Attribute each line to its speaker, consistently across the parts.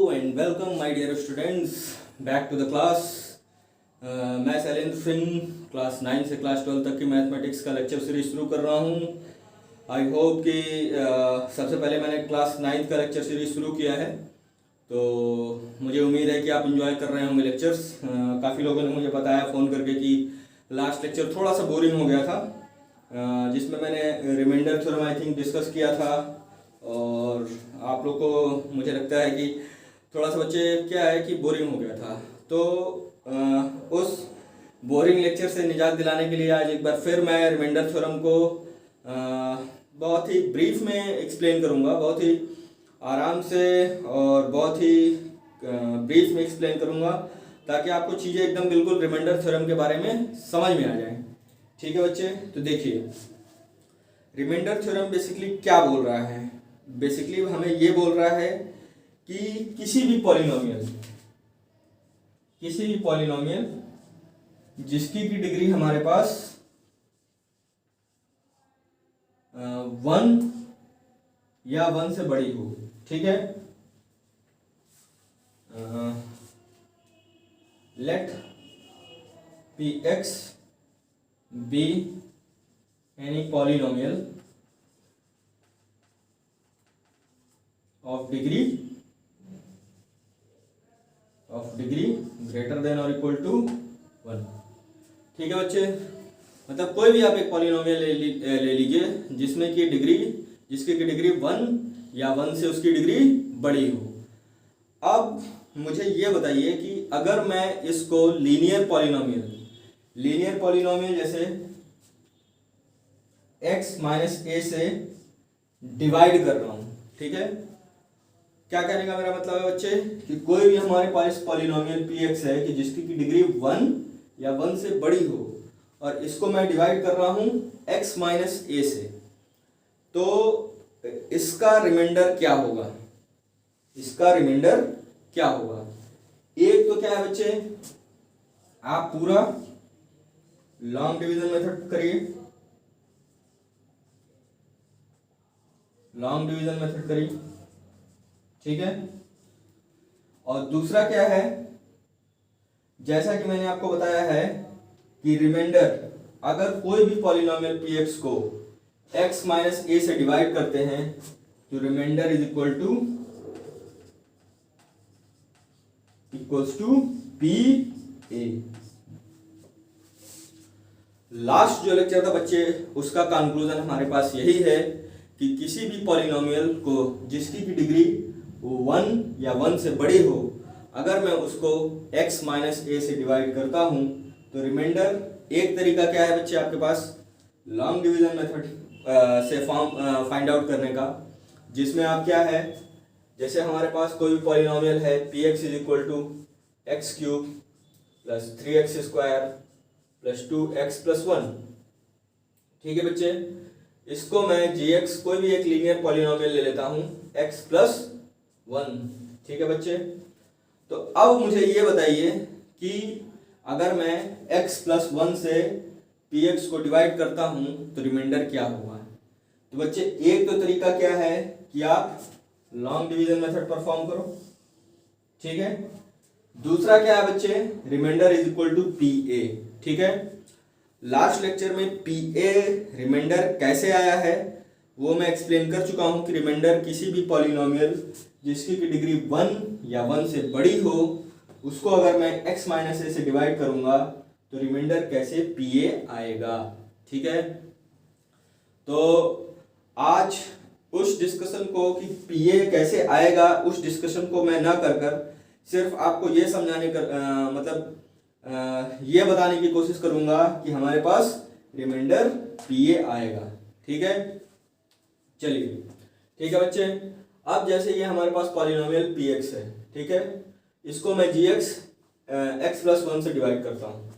Speaker 1: and welcome my dear students back to the class. मैं Shailendra Singh class 9 से class 12 तक की मैथमेटिक्स का लेक्चर सीरीज शुरू कर रहा हूँ. आई होप कि सबसे पहले मैंने क्लास 9 का लेक्चर सीरीज शुरू किया है, तो मुझे उम्मीद है कि आप एंजॉय कर रहे होंगे लेक्चर्स. काफ़ी लोगों ने मुझे बताया फ़ोन करके कि लास्ट लेक्चर थोड़ा सा बोरिंग हो गया था, जिसमें मैंने reminder theorem I think discuss किया था, और आप लोग को मुझे लगता है कि थोड़ा सा बच्चे क्या है कि बोरिंग हो गया था. तो उस बोरिंग लेक्चर से निजात दिलाने के लिए आज एक बार फिर मैं रिमाइंडर थ्योरम को बहुत ही ब्रीफ में एक्सप्लेन करूँगा, बहुत ही आराम से और बहुत ही ब्रीफ में एक्सप्लेन करूँगा, ताकि आपको चीज़ें एकदम बिल्कुल रिमाइंडर थ्योरम के बारे में समझ में आ जाएं. ठीक है बच्चे, तो देखिए रिमाइंडर थ्योरम बेसिकली क्या बोल रहा है. बेसिकली हमें ये बोल रहा है कि किसी भी पॉलिनोमियल जिसकी की डिग्री हमारे पास 1 या 1 से बड़ी हो. ठीक है, let Px be any polynomial of degree greater than or equal to 1. ठीक है बच्चे, मतलब कोई भी आप एक पॉलिनोमियल ले लीजिए जिसमें की जिसकी की डिग्री 1 या 1 से उसकी डिग्री बड़ी हो. अब मुझे ये बताइए कि अगर मैं इसको लीनियर पॉलिनोमियल जैसे x माइनस ए से डिवाइड कर रहा हूँ. ठीक है, क्या कहने का मेरा मतलब है बच्चे कि कोई भी हमारे पास पॉलिनोमियल px है कि जिसकी की डिग्री 1 या 1 से बड़ी हो, और इसको मैं डिवाइड कर रहा हूँ x माइनस ए से, तो इसका रिमाइंडर क्या होगा. एक तो क्या है बच्चे, आप पूरा लॉन्ग डिवीजन मेथड करिए, ठीक है. और दूसरा क्या है, जैसा कि मैंने आपको बताया है कि रिमाइंडर अगर कोई भी पॉलिनोमियल px को x माइनस ए से डिवाइड करते हैं तो reminder is equals to pa. Last जो लेक्चर था बच्चे, उसका कंक्लूजन हमारे पास यही है कि किसी भी पॉलिनोमियल को जिसकी की डिग्री 1 या 1 से बड़ी हो, अगर मैं उसको x माइनस ए से डिवाइड करता हूं तो रिमाइंडर, एक तरीका क्या है बच्चे आपके पास लॉन्ग डिवीजन मेथड से फाइंड आउट करने का, जिसमें आप क्या है, जैसे हमारे पास कोई भी पॉलिनोमियल है px is equal to x cube plus 3x square plus 2x plus 1. ठीक है बच्चे, इसको मैं gx कोई भी एक लीनियर पॉलिनोमियल ले लेता हूं x प्लस 1. ठीक है बच्चे, तो अब मुझे ये बताइए कि अगर मैं x प्लस 1 से px को डिवाइड करता हूं तो रिमाइंडर क्या होगा. तो बच्चे एक तो तरीका क्या है कि आप लॉन्ग डिवीजन मेथड परफॉर्म करो. ठीक है, दूसरा क्या है बच्चे, reminder is equal to pa. ठीक है, लास्ट लेक्चर में pa रिमाइंडर कैसे आया है वो मैं एक्सप्लेन कर चुका हूं कि रिमाइंडर किसी भी पॉलिनोमियल जिसकी की डिग्री 1 या 1 से बड़ी हो, उसको अगर मैं x माइनस ए से डिवाइड करूंगा तो रिमाइंडर कैसे pa आएगा. ठीक है, तो आज उस डिस्कशन को कि pa कैसे आएगा, उस डिस्कशन को मैं ना कर सिर्फ आपको ये समझाने का ये बताने की कोशिश करूंगा कि हमारे पास रिमाइंडर pa आएगा. ठीक है, चलिए ठीक है बच्चे. अब जैसे ये हमारे पास पॉलिनोमियल px है, ठीक है, इसको मैं gx x प्लस 1 से डिवाइड करता हूँ.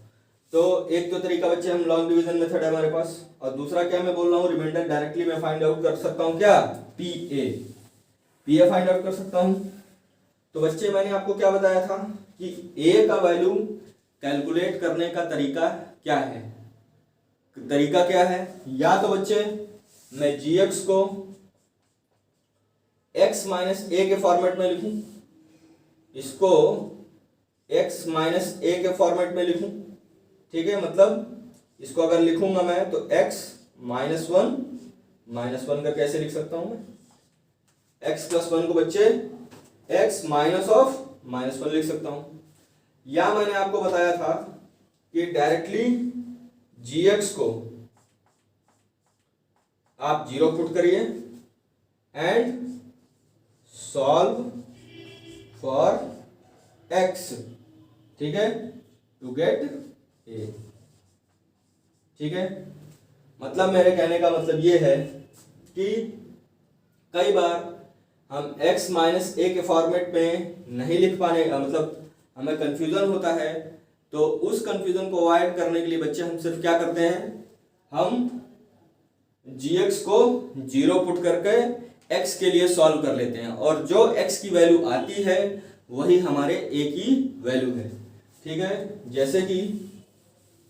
Speaker 1: तो एक तो तरीका बच्चे हम लॉन्ग डिवीजन मेथड है हमारे पास, और दूसरा क्या मैं बोल रहा हूँ, रिमाइंडर डायरेक्टली मैं फाइंड आउट कर सकता हूँ क्या, pa फाइंड आउट कर सकता हूँ. तो बच्चे मैंने आपको क्या बताया था कि a का वैल्यू कैलकुलेट करने का तरीका क्या है. तरीका क्या है, या तो बच्चे मैं gx को x माइनस ए के फॉर्मेट में लिखूं, इसको x माइनस ए के फॉर्मेट में लिखूं, ठीक है, मतलब इसको अगर लिखूंगा मैं तो x माइनस वन का कैसे लिख सकता हूं मैं, x प्लस वन को बच्चे x minus of minus one लिख सकता हूं, या मैंने आपको बताया था कि डायरेक्टली gx को आप 0 पुट करिए एंड सॉल्व फॉर x, ठीक है, टू गेट a, ठीक है। मतलब मेरे कहने का मतलब ये है कि कई बार हम x माइनस ए के फॉर्मेट में नहीं लिख पाने, मतलब हमें कंफ्यूजन होता है, तो उस कंफ्यूजन को अवॉइड करने के लिए बच्चे हम सिर्फ क्या करते हैं, हम gx को 0 पुट करके x के लिए सॉल्व कर लेते हैं, और जो x की वैल्यू आती है वही हमारे a की वैल्यू है, ठीक है। जैसे कि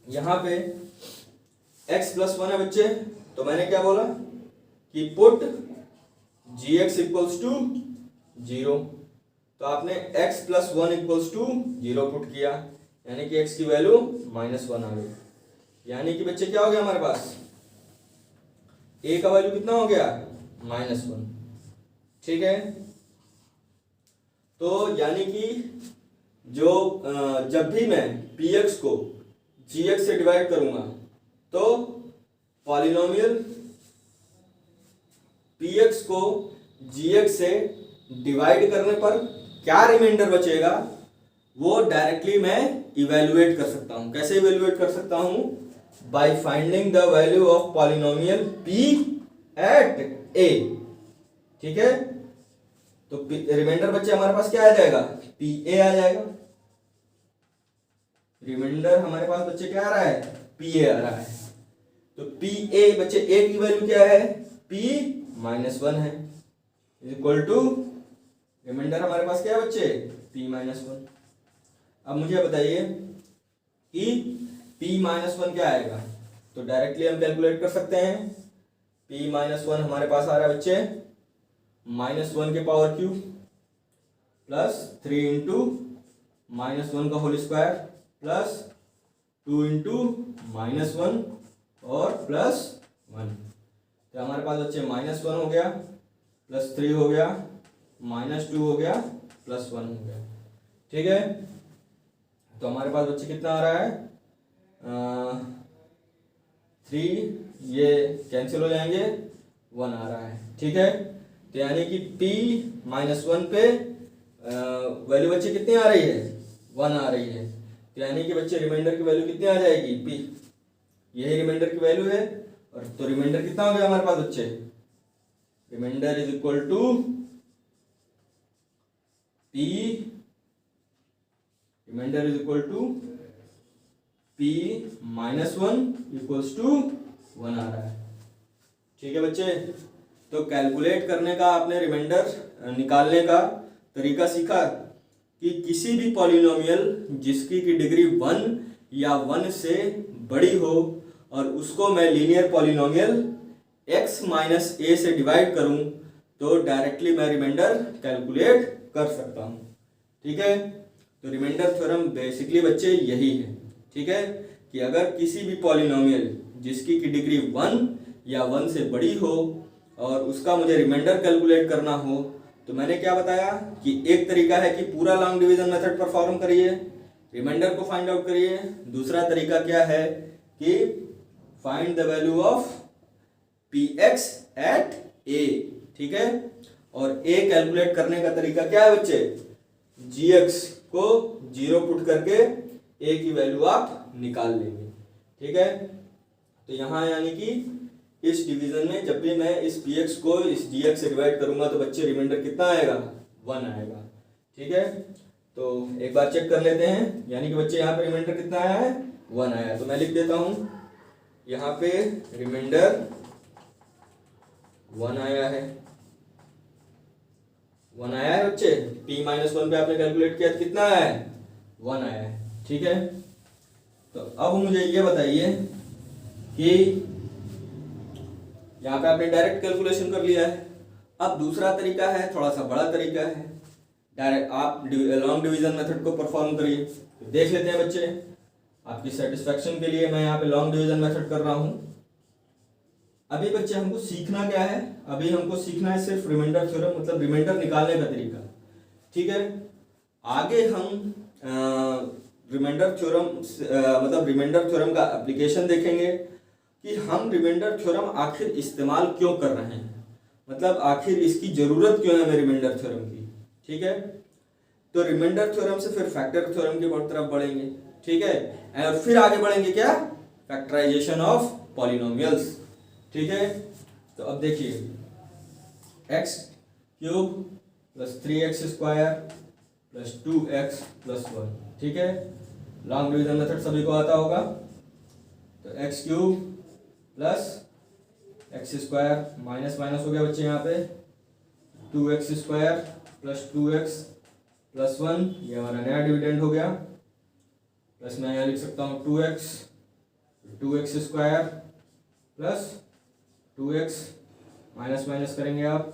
Speaker 1: यहाँ पे x प्लस वन है बच्चे, तो मैंने क्या बोला कि पुट gx इक्वल्स टू 0, तो आपने x plus one equals to 0 put किया, यानी कि x की वैल्यू -1 आ गई, यानी कि बच्चे क्या हो गया हमारे पास, a का वैल्यू कितना हो गया, -1, ठीक है। तो यानी कि जो जब भी मैं px को gx से डिवाइड करूंगा तो पॉलिनोमियल px को gx से डिवाइड करने पर क्या रिमाइंडर बचेगा वो डायरेक्टली मैं इवेल्युएट कर सकता हूं। कैसे इवेल्युएट कर सकता हूं, by finding the value of polynomial p at a, ठीक है। तो रिमाइंडर बच्चे हमारे पास क्या आ जाएगा, pa आ जाएगा, रिमाइंडर हमारे पास बच्चे क्या आ रहा है, pa आ रहा है। तो pa बच्चे a की वैल्यू क्या है, p -1 है, इक्वल टू रिमाइंडर हमारे पास क्या है बच्चे, p -1। अब मुझे बताइए कि p -1 क्या आएगा, तो डायरेक्टली हम कैलकुलेट कर सकते हैं। p -1 हमारे पास आ रहा है बच्चे -1 के पावर क्यूब प्लस 3 इंटू -1 का होल स्क्वायर प्लस 2 इंटू -1 और प्लस 1, तो हमारे पास बच्चे -1 हो गया प्लस 3 हो गया -2 हो गया प्लस 1 हो गया, ठीक है। तो हमारे पास बच्चे कितना आ रहा है, 3, ये कैंसिल हो जाएंगे, 1 आ रहा है, ठीक है। तो यानी कि p -1 पे वैल्यू बच्चे कितनी आ रही है, 1 आ रही है, तो यानी कि बच्चे रिमाइंडर की वैल्यू कितनी आ जाएगी, p, यही रिमाइंडर की वैल्यू है। और तो रिमाइंडर कितना हो गया हमारे पास बच्चे, reminder is equal to p, reminder is equal to p -1 equals to 1 आ रहा है, ठीक है बच्चे। तो कैलकुलेट करने का, आपने रिमाइंडर निकालने का तरीका सीखा कि किसी भी पॉलिनोमियल जिसकी की डिग्री 1 या 1 से बड़ी हो और उसको मैं linear polynomial x minus a से डिवाइड करूं तो डायरेक्टली मैं रिमाइंडर कैलकुलेट कर सकता हूं, ठीक है। तो रिमाइंडर थ्योरम बेसिकली बच्चे यही है, ठीक है, कि अगर किसी भी पॉलिनोमियल जिसकी की डिग्री 1 या 1 से बड़ी हो और उसका मुझे रिमाइंडर कैलकुलेट करना हो, तो मैंने क्या बताया कि एक तरीका है कि पूरा लॉन्ग डिवीजन मेथड परफॉर्म करिए, रिमाइंडर को फाइंड आउट करिए। दूसरा तरीका क्या है कि find the value of px at a, ठीक है। और a कैलकुलेट करने का तरीका क्या है बच्चे, gx को 0 पुट करके a की वैल्यू आप निकाल लेंगे, ठीक है। तो यहाँ यानी कि इस डिवीजन में जब भी मैं इस px को इस dx से डिवाइड करूंगा तो बच्चे रिमाइंडर कितना आएगा, 1 आएगा, ठीक है। तो एक बार चेक कर लेते हैं, यानी कि बच्चे यहाँ पे रिमाइंडर कितना आया है, 1 आया। तो मैं लिख देता हूँ यहाँ पे रिमाइंडर 1 आया है, 1 आया है बच्चे। p -1 पे आपने कैलकुलेट किया तो कितना आया है, 1 आया है, ठीक है। तो अब मुझे ये बताइए कि यहाँ पे आपने डायरेक्ट कैलकुलेशन कर लिया है। अब दूसरा तरीका है, थोड़ा सा बड़ा तरीका है, डायरेक्ट आप लॉन्ग डिवीजन मेथड को परफॉर्म करिए। तो देख लेते हैं बच्चे, आपकी सेटिस्फेक्शन के लिए मैं यहाँ पे लॉन्ग डिवीजन मेथड कर रहा हूँ। अभी बच्चे हमको सीखना क्या है, अभी हमको सीखना है सिर्फ रिमाइंडर थ्योरम, मतलब रिमाइंडर निकालने का तरीका, ठीक है। आगे हम रिमाइंडर थ्योरम मतलब रिमाइंडर थ्योरम का एप्लीकेशन देखेंगे कि हम रिमाइंडर थ्योरम आखिर इस्तेमाल क्यों कर रहे हैं, मतलब आखिर इसकी ज़रूरत क्यों है हमें रिमाइंडर थ्योरम की, ठीक है। तो रिमाइंडर थ्योरम से फिर फैक्टर थ्योरम की तरफ बढ़ेंगे, ठीक है, और फिर आगे बढ़ेंगे क्या, फैक्टराइजेशन ऑफ पॉलिनोमियल्स, ठीक है। तो अब देखिए x cube plus 3x square plus 2x plus 1, ठीक है। लॉन्ग डिवीजन मेथड सभी को आता होगा। तो x cube plus x square minus minus हो गया बच्चे यहाँ पे, 2x square plus 2x plus 1, ये हमारा नया डिविडेंड हो गया। प्लस मैं यहाँ लिख सकता हूँ 2x square plus 2x, minus minus करेंगे आप,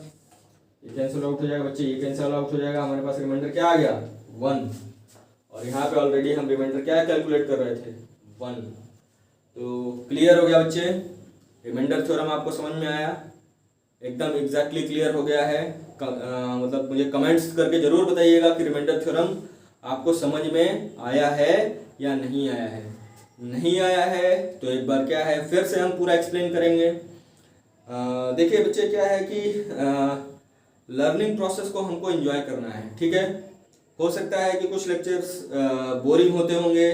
Speaker 1: ये कैंसिल आउट हो जाएगा बच्चे, ये कैंसिल आउट हो जाएगा, हमारे पास रिमाइंडर क्या आ गया 1, और यहाँ पे ऑलरेडी हम रिमाइंडर क्या कैलकुलेट कर रहे थे 1। तो क्लियर हो गया बच्चे, रिमाइंडर थ्योरम आपको समझ में आया, एकदम एग्जैक्टली क्लियर हो गया है। मतलब मुझे कमेंट्स करके जरूर बताइएगा कि रिमाइंडर थ्योरम आपको समझ में आया है या नहीं आया है। नहीं आया है तो एक बार क्या है फिर से हम पूरा एक्सप्लेन करेंगे। देखिए बच्चे क्या है कि लर्निंग प्रोसेस को हमको एंजॉय करना है, ठीक है। हो सकता है कि कुछ लेक्चर्स बोरिंग होते होंगे,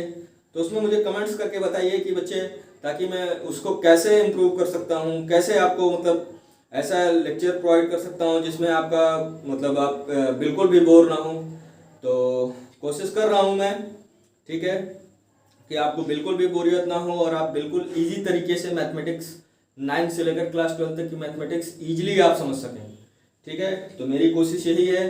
Speaker 1: तो उसमें मुझे कमेंट्स करके बताइए कि बच्चे, ताकि मैं उसको कैसे इम्प्रूव कर सकता हूँ, कैसे आपको मतलब ऐसा लेक्चर प्रोवाइड कर सकता हूँ जिसमें आपका मतलब आप बिल्कुल भी बोर ना हो। तो कोशिश कर रहा हूँ मैं, ठीक है, कि आपको बिल्कुल भी बोरियत ना हो और आप बिल्कुल इजी तरीके से मैथमेटिक्स 9 से लेकर क्लास 12 तक की मैथमेटिक्स ईजिली आप समझ सकें, ठीक है। तो मेरी कोशिश यही है,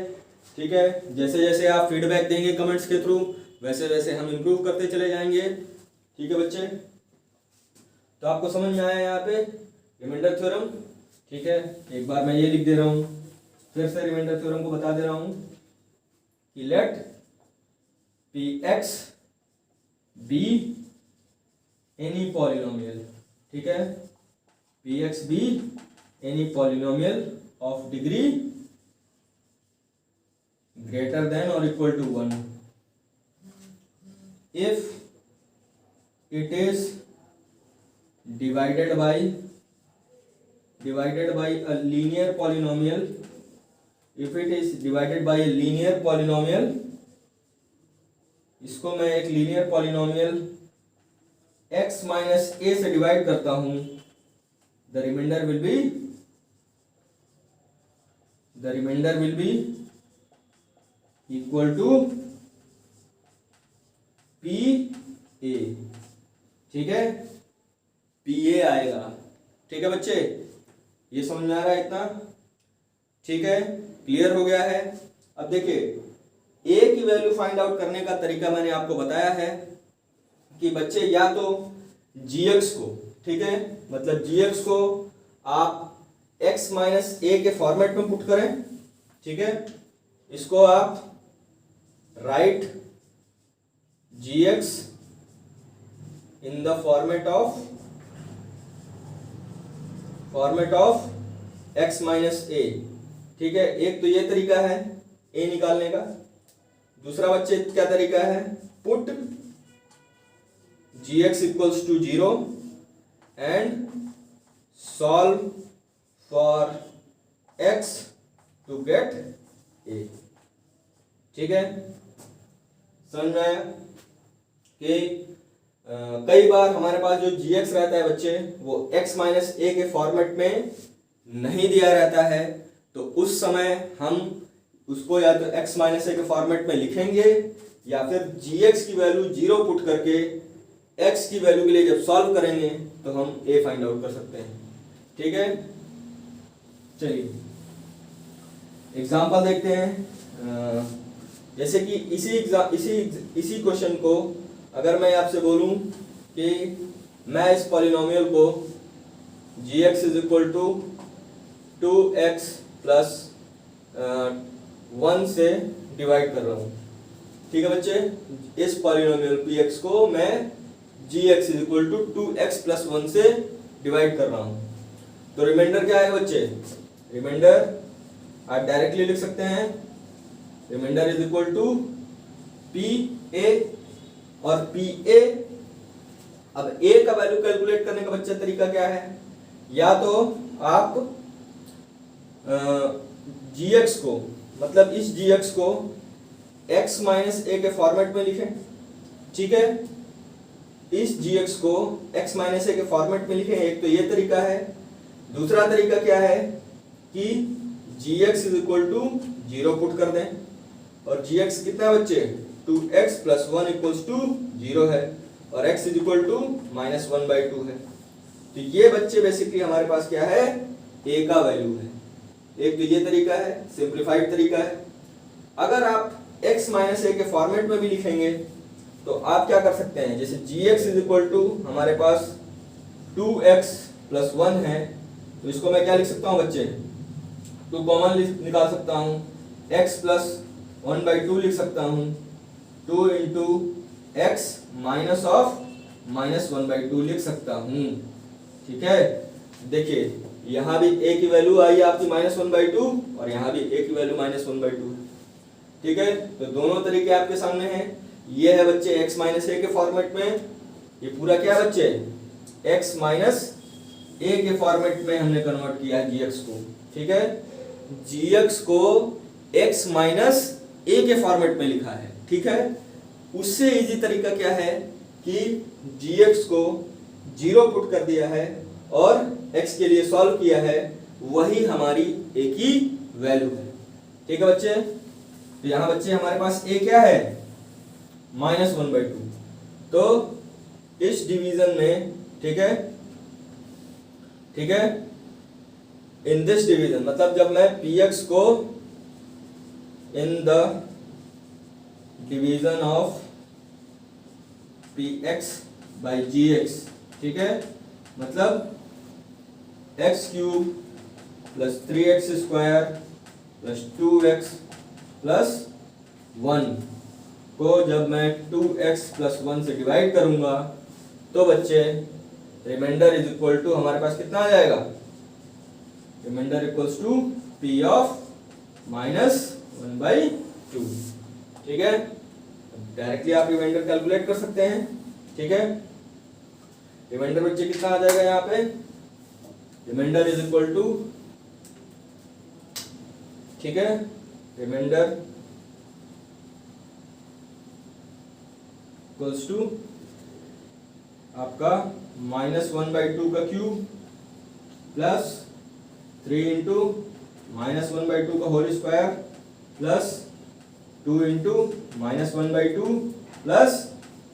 Speaker 1: ठीक है। जैसे जैसे आप फीडबैक देंगे कमेंट्स के थ्रू, वैसे वैसे हम इम्प्रूव करते चले जाएंगे, ठीक है बच्चे। तो आपको समझ में आया यहाँ पे रिमाइंडर थ्योरम, ठीक है। एक बार मैं ये लिख दे रहा हूँ, फिर से रिमाइंडर थ्योरम को बता दे रहा हूँ कि let Px be any polynomial, ठीक है, Px be any polynomial of degree greater than or equal to 1 if it is divided by a linear polynomial, if it is divided by a linear polynomial, इसको मैं एक linear polynomial x minus a से divide करता हूं, the remainder will be equal to PA, ठीक है, PA आएगा, ठीक है बच्चे। ये समझ में आ रहा है इतना, ठीक है, क्लियर हो गया है। अब देखिए A की वैल्यू फाइंड आउट करने का तरीका मैंने आपको बताया है कि बच्चे या तो gx को, ठीक है, मतलब gx को आप x माइनस a के फॉर्मेट में पुट करें, ठीक है। इसको आप right gx in the format of x minus a, ठीक है। एक तो ये तरीका है a निकालने का। दूसरा बच्चे क्या तरीका है, put gx equals to 0 and solve for x to get a, ठीक है। समझ में आया कि कई बार हमारे पास जो gx रहता है बच्चे वो x माइनस a के फॉर्मेट में नहीं दिया रहता है, तो उस समय हम उसको या तो x माइनस a के फॉर्मेट में लिखेंगे या फिर gx की वैल्यू 0 पुट करके x की वैल्यू के लिए जब सॉल्व करेंगे तो हम a फाइंड आउट कर सकते हैं, ठीक है। चलिए एग्जाम्पल देखते हैं। जैसे कि इसी क्वेश्चन को अगर मैं आपसे बोलूं कि मैं इस पॉलिनोमियल को gx is equal to 2x plus 1 से डिवाइड कर रहा हूँ। ठीक है बच्चे, इस पॉलिनोमियल px को मैं gx is equal to 2x plus 1 से डिवाइड कर रहा हूँ। तो रिमाइंडर क्या है बच्चे? रिमाइंडर आप डायरेक्टली लिख सकते हैं, reminder is equal to pa और pa। अब a का वैल्यू कैलकुलेट करने का बच्चा तरीका क्या है? या तो आप gx को, मतलब इस gx को x माइनस a के फॉर्मेट में लिखें। ठीक है, इस gx को x माइनस a के फॉर्मेट में लिखें, एक तो ये तरीका है। दूसरा तरीका क्या है कि gx is equal to 0 put कर दें, और gx कितना है बच्चे? 2x प्लस 1 इक्वल्स टू 0 है, और x is equal to minus 1/2 है। तो ये बच्चे बेसिकली हमारे पास क्या है? a का वैल्यू है। एक तो ये तरीका है, सिंप्लीफाइड तरीका है। अगर आप x माइनस a के फॉर्मेट में भी लिखेंगे तो आप क्या कर सकते हैं? जैसे gx इज इक्वल टू हमारे पास 2x प्लस 1 है, तो इसको मैं क्या लिख सकता हूँ बच्चे? तो कॉमन निकाल सकता हूँ, x प्लस 1/2 लिख सकता हूँ, 2 into x minus of minus 1/2 लिख सकता हूँ। ठीक है, देखिए यहाँ भी a की वैल्यू आई आपकी माइनस 1/2 और यहाँ भी a की वैल्यू माइनस 1/2 है। ठीक है, तो दोनों तरीके आपके सामने हैं। ये है बच्चे x माइनस a के फॉर्मेट में, ये पूरा क्या है बच्चे? x माइनस a के फॉर्मेट में हमने कन्वर्ट किया है gx को। ठीक है, gx को x माइनस a के फॉर्मेट में लिखा है। ठीक है, उससे इजी तरीका क्या है कि gx को 0 पुट कर दिया है और x के लिए सॉल्व किया है, वही हमारी a की वैल्यू है। ठीक है बच्चे, तो यहाँ बच्चे हमारे पास a क्या है? माइनस 1/2। तो इस डिवीजन में, ठीक है, ठीक है, इन दिस डिवीजन, मतलब जब मैं px को in the division of px by gx, ठीक है, मतलब x cube plus 3x square plus 2x plus 1 को जब मैं 2x प्लस 1 से डिवाइड करूंगा तो बच्चे रिमाइंडर इज इक्वल टू हमारे पास कितना आ जाएगा? Reminder equals to p of minus 1/2। ठीक है, डायरेक्टली आप रिमाइंडर कैलकुलेट कर सकते हैं। ठीक है, रिमाइंडर बच्चे कितना आ जाएगा यहाँ पे? रिमाइंडर इज इक्वल टू, ठीक है, रिमाइंडर इक्वल्स टू आपका माइनस 1/2 का क्यूब प्लस 3 इंटू माइनस 1/2 का whole square plus 2 into minus 1/2 plus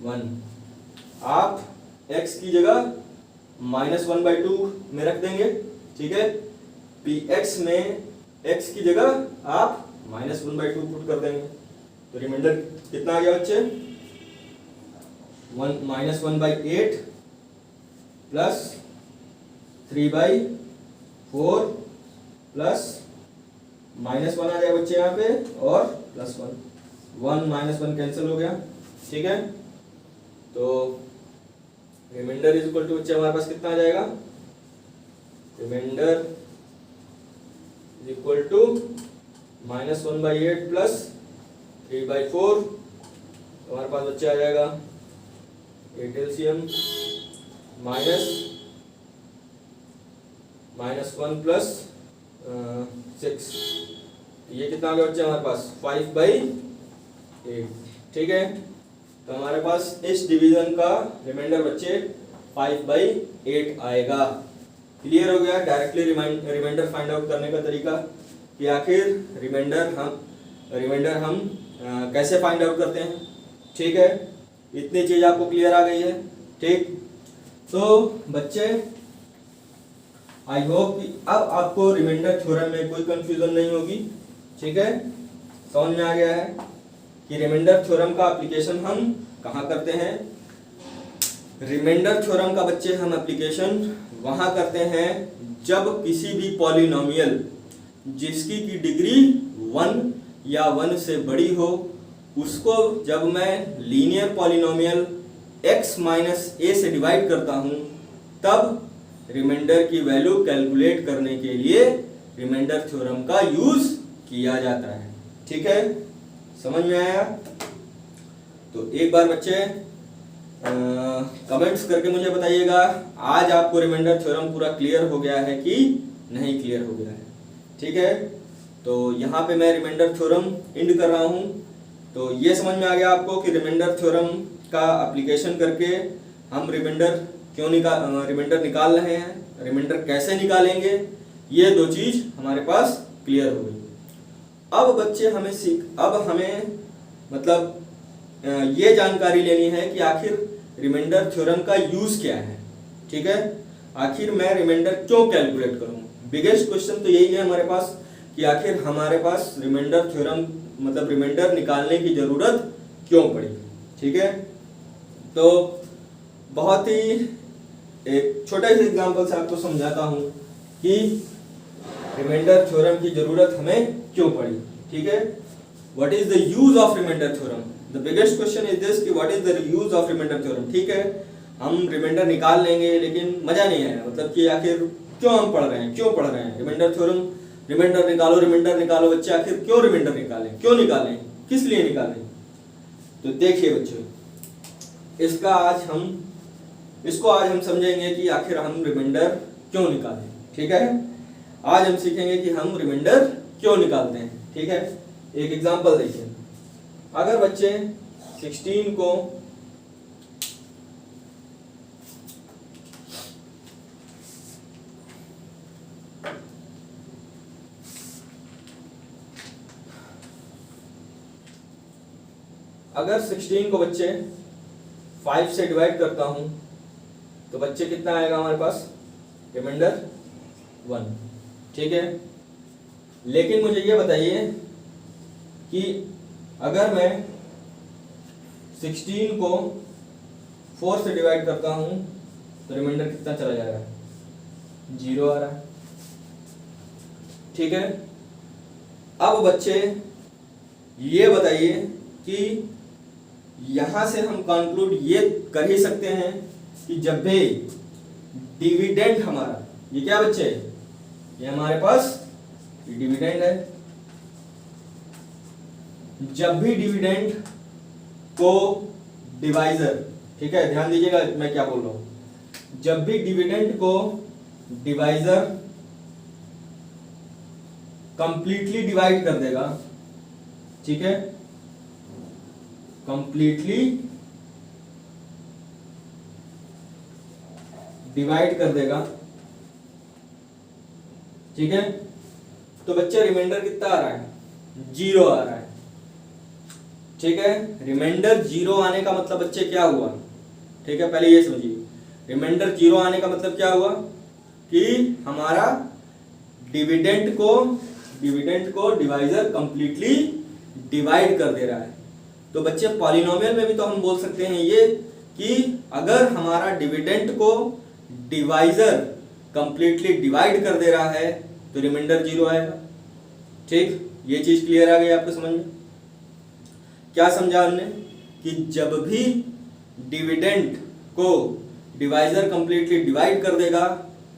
Speaker 1: 1। आप x की जगह माइनस 1/2 में रख देंगे। ठीक है, px में x की जगह आप माइनस 1/2 पुट कर देंगे, तो रिमाइंडर कितना आ गया बच्चे? माइनस 1/8 प्लस 3/4 प्लस माइनस 1 आ जाएगा बच्चे यहाँ पे, और प्लस 1 माइनस 1 कैंसिल हो गया। ठीक है, तो रिमाइंडर इज इक्वल टू बच्चे हमारे पास कितना आ जाएगा? Reminder is equal to minus 1/8 plus 3/4, हमारे पास बच्चे आ जाएगा 8 एलसीएम माइनस 1 प्लस 6, ये कितना आ गया बच्चे हमारे पास? 5/8। ठीक है, तो हमारे पास इस डिवीजन का रिमाइंडर बच्चे 5/8 आएगा। क्लियर हो गया डायरेक्टली रिमाइंडर फाइंड आउट करने का तरीका कि आखिर रिमाइंडर हम कैसे फाइंड आउट करते हैं। ठीक है, इतनी चीज आपको क्लियर आ गई है। ठीक, तो बच्चे आई होप कि अब आपको रिमाइंडर थ्योरम में कोई कंफ्यूजन नहीं होगी। ठीक है, समझ में आ गया है कि रिमाइंडर थ्योरम का एप्लीकेशन हम कहाँ करते हैं। रिमाइंडर थ्योरम का बच्चे हम एप्लीकेशन वहां करते हैं जब किसी भी पॉलिनोमियल जिसकी की डिग्री 1 या 1 से बड़ी हो, उसको जब मैं linear polynomial x minus a से डिवाइड करता हूँ तब रिमाइंडर की वैल्यू कैलकुलेट करने के लिए रिमाइंडर थ्योरम का यूज किया जाता है। ठीक है, समझ में आया? तो एक बार बच्चे कमेंट्स करके मुझे बताइएगा आज आपको रिमाइंडर थ्योरम पूरा क्लियर हो गया है कि नहीं क्लियर हो गया है। ठीक है, तो यहाँ पे मैं रिमाइंडर थ्योरम एंड कर रहा हूँ। तो ये समझ में आ गया आपको कि रिमाइंडर थ्योरम का एप्लीकेशन करके हम रिमाइंडर निकाल रहे हैं, रिमाइंडर कैसे निकालेंगे, ये दो चीज हमारे पास क्लियर हो गई। अब बच्चे हमें मतलब ये जानकारी लेनी है कि आखिर रिमाइंडर थ्योरम का यूज क्या है। ठीक है, आखिर मैं रिमाइंडर क्यों कैलकुलेट करूँ? बिगेस्ट क्वेश्चन तो यही है हमारे पास कि आखिर हमारे पास रिमाइंडर थ्योरम मतलब रिमाइंडर निकालने की जरूरत क्यों पड़ी। ठीक है, तो बहुत ही एक छोटा सा एग्जांपल से आपको समझाता हूं कि रिमाइंडर थ्योरम की जरूरत हमें क्यों पड़ी। ठीक है, what is the use of remainder theorem? The biggest question is this कि what is the use of remainder theorem. ठीक है, हम रिमाइंडर निकाल लेंगे लेकिन मजा नहीं आया, मतलब कि आखिर क्यों हम पढ़ रहे हैं रिमाइंडर थ्योरम। रिमाइंडर निकालो बच्चे, आखिर क्यों रिमाइंडर निकालें, क्यों निकालें, किस लिए निकालें? तो देखिए बच्चों, इसको आज हम समझेंगे कि आखिर हम रिमाइंडर क्यों निकालें। ठीक है, आज हम सीखेंगे कि हम रिमाइंडर क्यों निकालते हैं। ठीक है, एक एग्जांपल देखिए, अगर बच्चे 16 को बच्चे 5 से डिवाइड करता हूं तो बच्चे कितना आएगा हमारे पास? रिमाइंडर 1। ठीक है, लेकिन मुझे ये बताइए कि अगर मैं 16 को 4 से डिवाइड करता हूं तो रिमाइंडर कितना चला जाएगा? 0 आ रहा है। ठीक है, अब बच्चे ये बताइए कि यहां से हम कंक्लूड ये कर ही सकते हैं कि जब भी डिविडेंड हमारा, ये क्या बच्चे, ये हमारे पास डिविडेंड है, जब भी डिविडेंड को डिवाइजर, ठीक है ध्यान दीजिएगा मैं क्या बोल रहा हूं, जब भी डिविडेंड को डिवाइजर कंप्लीटली डिवाइड कर देगा, ठीक है, कंप्लीटली डिवाइड कर देगा, ठीक है, तो बच्चे रिमाइंडर कितना आ रहा है? 0 आ रहा है। ठीक है, रिमाइंडर 0 आने का मतलब बच्चे क्या हुआ? ठीक है, पहले ये समझिए, रिमाइंडर 0 आने का मतलब क्या हुआ कि हमारा डिविडेंड को डिवाइजर कंप्लीटली डिवाइड कर दे रहा है। तो बच्चे पॉलिनोमियल में भी तो हम बोल सकते हैं ये कि अगर हमारा डिविडेंड को डिवाइजर कंप्लीटली डिवाइड कर दे रहा है तो रिमाइंडर 0 आएगा। ठीक, ये चीज क्लियर आ गई आपको समझ में? क्या समझा हमने कि जब भी डिविडेंड को डिवाइजर कंप्लीटली डिवाइड कर देगा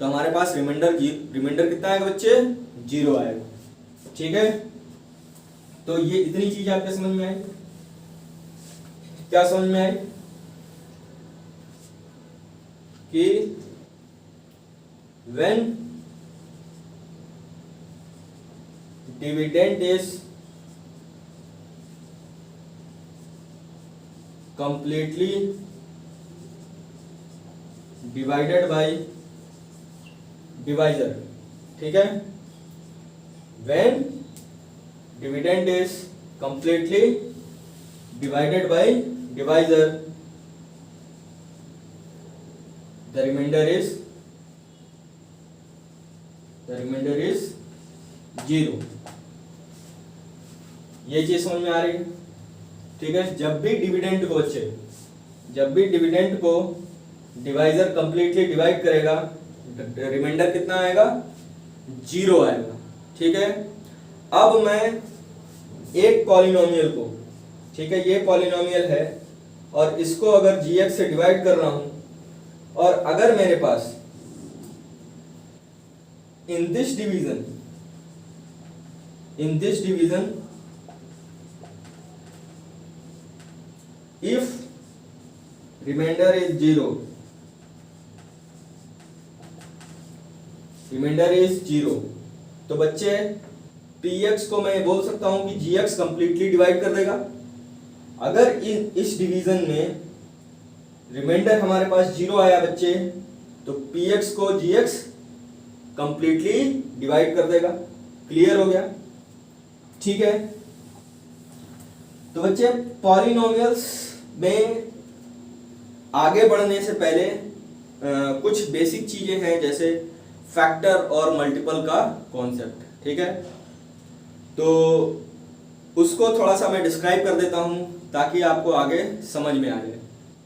Speaker 1: तो हमारे पास रिमाइंडर कितना आएगा बच्चे? 0 आएगा। ठीक है, तो ये इतनी चीज आपके समझ में आई? क्या समझ में आई कि when dividend is completely divided by divisor, ठीक है, when dividend is completely divided by divisor, the remainder is 0। ये चीज समझ में आ रही है? ठीक है, जब भी डिविडेंड को डिवाइजर कंप्लीटली डिवाइड करेगा रिमाइंडर कितना आएगा? 0 आएगा। ठीक है, अब मैं एक पॉलिनोमियल को, ठीक है, ये पॉलिनोमियल है और इसको अगर gx से डिवाइड कर रहा हूं और अगर मेरे पास in this division if remainder is zero, तो बच्चे px को मैं बोल सकता हूं कि gx कंप्लीटली डिवाइड कर देगा। अगर इस डिवीजन में रिमाइंडर हमारे पास जीरो आया बच्चे, तो px को gx कंप्लीटली डिवाइड कर देगा। क्लियर हो गया? ठीक है। तो बच्चे पॉलिनोमियल्स में आगे बढ़ने से पहले कुछ बेसिक चीजें हैं, जैसे फैक्टर और मल्टीपल का कॉन्सेप्ट, ठीक है। तो उसको थोड़ा सा मैं डिस्क्राइब कर देता हूं ताकि आपको आगे समझ में आ जाए।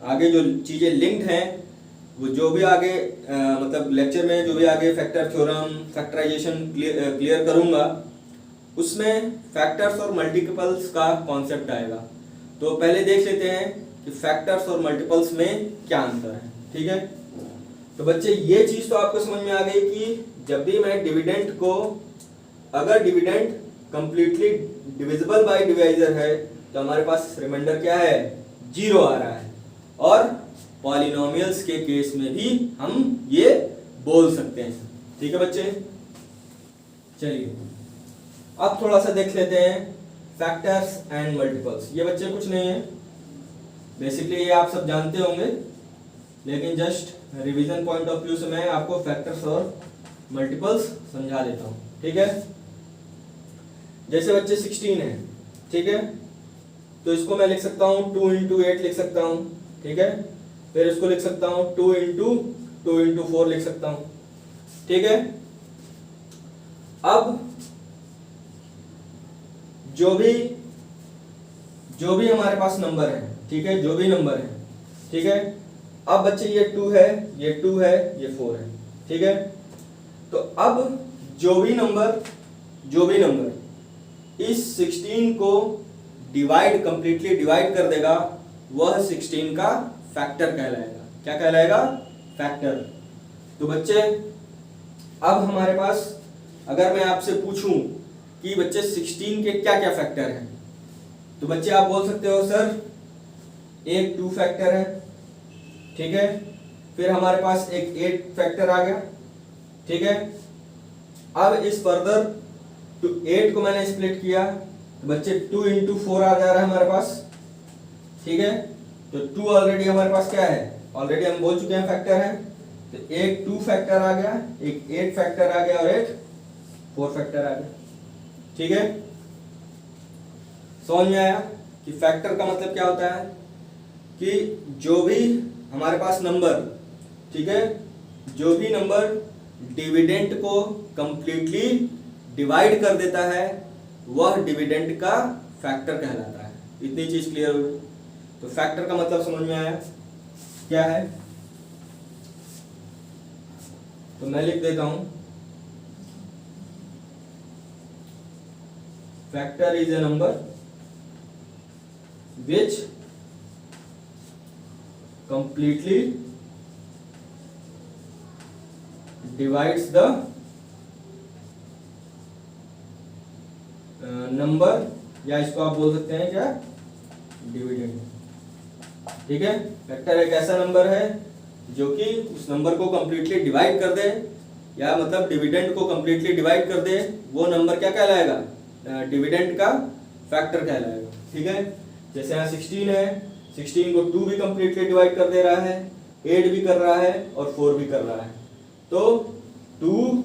Speaker 1: आगे जो चीजें लिंक्ड हैं, वो जो भी आगे मतलब लेक्चर में जो भी आगे फैक्टर थ्योरम, फैक्टराइजेशन क्लियर करूंगा, उसमें फैक्टर्स और मल्टीपल्स का कॉन्सेप्ट आएगा। तो पहले देख लेते हैं कि फैक्टर्स और मल्टीपल्स में क्या अंतर है, ठीक है। तो बच्चे ये चीज तो आपको समझ में आ गई कि जब भी मैं डिविडेंड को, अगर dividend completely divisible bye divisor है, तो हमारे पास रिमाइंडर क्या है, जीरो आ रहा है। और पॉलिनोमियल्स के केस में भी हम ये बोल सकते हैं, ठीक है बच्चे। चलिए अब थोड़ा सा देख लेते हैं फैक्टर्स एंड मल्टीपल्स। ये बच्चे कुछ नहीं है, बेसिकली ये आप सब जानते होंगे, लेकिन just revision point of view से मैं आपको फैक्टर्स और मल्टीपल्स समझा देता हूं, ठीक है। जैसे बच्चे 16 है, ठीक है, तो इसको मैं लिख सकता हूं 2 इंटू 8 लिख सकता हूं, ठीक है। फिर इसको लिख सकता हूं 2 इंटू 4 लिख सकता हूं, ठीक है। अब जो भी हमारे पास नंबर है, ठीक है, जो भी नंबर है, ठीक है। अब बच्चे ये 2 है, ये 2 है, ये 4 है, ठीक है। तो अब जो भी नंबर इस 16 को कंप्लीटली डिवाइड कर देगा, वह 16 का फैक्टर कहलाएगा। क्या कहलाएगा? फैक्टर। तो बच्चे अब हमारे पास, अगर मैं आपसे पूछूं कि बच्चे 16 के क्या क्या फैक्टर हैं, तो बच्चे आप बोल सकते हो सर एक 2 फैक्टर है, ठीक है। फिर हमारे पास एक 8 फैक्टर आ गया, ठीक है। अब इस फर्दर 8 को मैंने स्प्लिट किया, तो बच्चे 2 इंटू 4 आ जा रहा है हमारे पास, ठीक है। तो 2 ऑलरेडी हमारे पास क्या है, ऑलरेडी हम बोल चुके हैं फैक्टर है। तो एक 2 फैक्टर आ गया, एक 8 फैक्टर आ गया और एक 4 फैक्टर आ गया, ठीक है। समझ में आया कि फैक्टर का मतलब क्या होता है कि जो भी हमारे पास नंबर, ठीक है, जो भी नंबर डिविडेंड को कंप्लीटली डिवाइड कर देता है, वह डिविडेंड का फैक्टर कहलाता है। इतनी चीज क्लियर हो गई। तो फैक्टर का मतलब समझ में आया क्या है। तो मैं लिख देता हूं, factor is a number which completely divides the number, या इसको आप बोल सकते हैं क्या, डिविडेंड, ठीक है। फैक्टर एक ऐसा नंबर है जो कि उस नंबर को कंप्लीटली डिवाइड कर दे, या मतलब डिविडेंड को कंप्लीटली डिवाइड कर दे, वो नंबर क्या कहलाएगा, डिविडेंड का फैक्टर कहलाएगा, ठीक है। जैसे यहाँ 16 है, 16 को 2 भी कंप्लीटली डिवाइड कर दे रहा है, 8 भी कर रहा है और 4 भी कर रहा है। तो 2,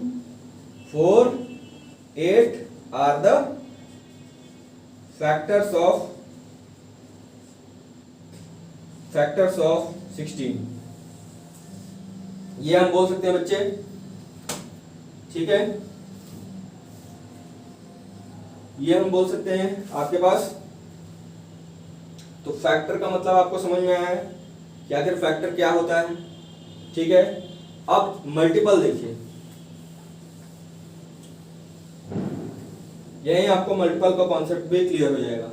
Speaker 1: 4, 8 आर द फैक्टर्स ऑफ 16। ये हम बोल सकते हैं बच्चे, ठीक है। ये हम बोल सकते हैं आपके पास। तो फैक्टर का मतलब आपको समझ में आया है कि आखिर फैक्टर क्या होता है, ठीक है। अब मल्टीपल देखिए, यही आपको मल्टीपल का कॉन्सेप्ट भी क्लियर हो जाएगा।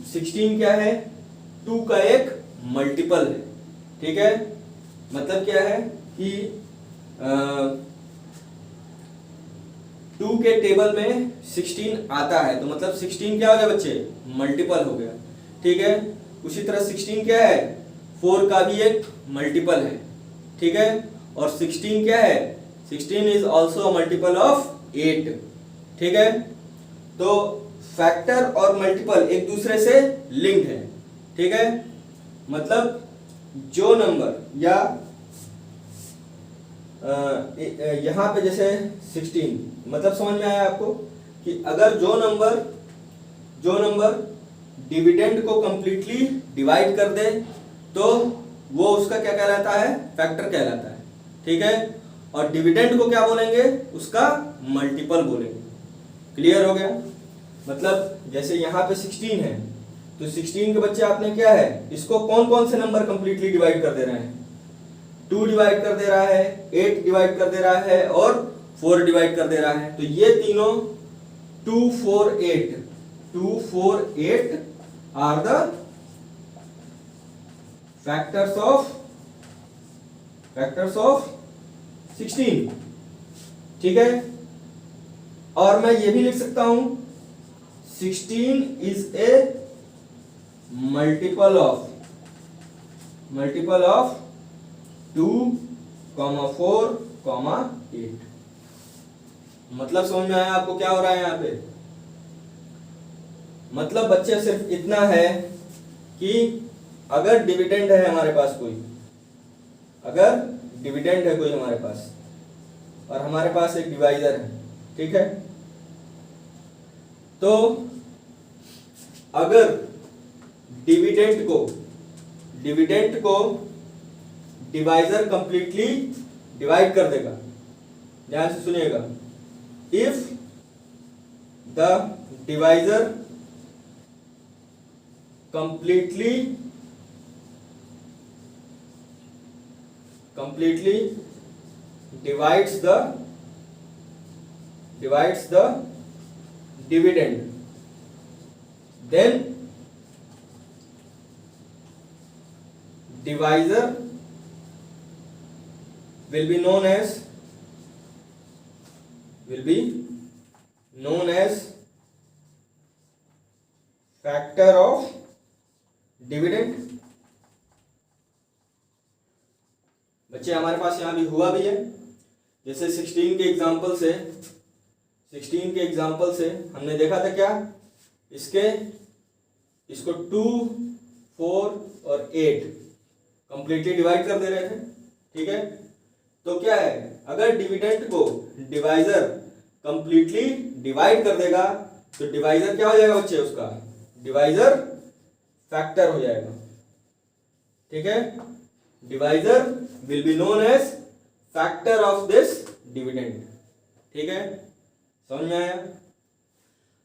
Speaker 1: 16 क्या है? 2 का एक मल्टीपल है, ठीक है। मतलब क्या है कि 2 के टेबल में 16 आता है, तो मतलब 16 क्या हो गया बच्चे? मल्टीपल हो गया, ठीक है। उसी तरह 16 क्या है? 4 का भी एक मल्टीपल है, ठीक है। और 16 क्या है? 16 इज ऑल्सो मल्टीपल ऑफ 8, ठीक है। तो फैक्टर और मल्टीपल एक दूसरे से लिंक्ड है, ठीक है। मतलब जो नंबर या यहाँ पे जैसे 16, मतलब समझ में आया आपको कि अगर जो नंबर डिविडेंड को कंप्लीटली डिवाइड कर दे तो वो उसका क्या कहलाता है? फैक्टर कहलाता है, ठीक है। और डिविडेंड को क्या बोलेंगे? उसका मल्टीपल बोलेंगे। क्लियर हो गया? मतलब जैसे यहाँ पे 16 है, तो 16 के बच्चे आपने क्या है, इसको कौन कौन से नंबर कंप्लीटली डिवाइड कर दे रहे हैं? 2 डिवाइड कर दे रहा है, 8 डिवाइड कर दे रहा है और 4 डिवाइड कर दे रहा है। तो ये तीनों 2 4 8 आर द फैक्टर्स ऑफ 16, ठीक है। और मैं ये भी लिख सकता हूं 16 इज ए मल्टीपल ऑफ 2, 4, 8। मतलब समझ में आया आपको क्या हो रहा है यहाँ पे? मतलब बच्चे सिर्फ इतना है कि अगर डिविडेंड है हमारे पास कोई, हमारे पास, और हमारे पास एक डिवाइजर है, ठीक है। तो अगर डिविडेंड को डिवाइजर कंप्लीटली डिवाइड कर देगा, ध्यान से सुनिएगा, if the divisor completely divides the dividend, then divisor will be known as factor of dividend. बच्चे हमारे पास यहां भी हुआ भी है, जैसे 16 के एग्जांपल से हमने देखा था क्या, इसको 2, 4 और 8 कंप्लीटली डिवाइड कर दे रहे थे, ठीक है। तो क्या है, अगर डिविडेंड को डिवाइजर कंप्लीटली डिवाइड कर देगा तो डिवाइजर क्या हो जाएगा बच्चे? उसका डिवाइजर फैक्टर हो जाएगा, ठीक है। Divisor will be known age factor of this dividend, ठीक है। समझ में आया?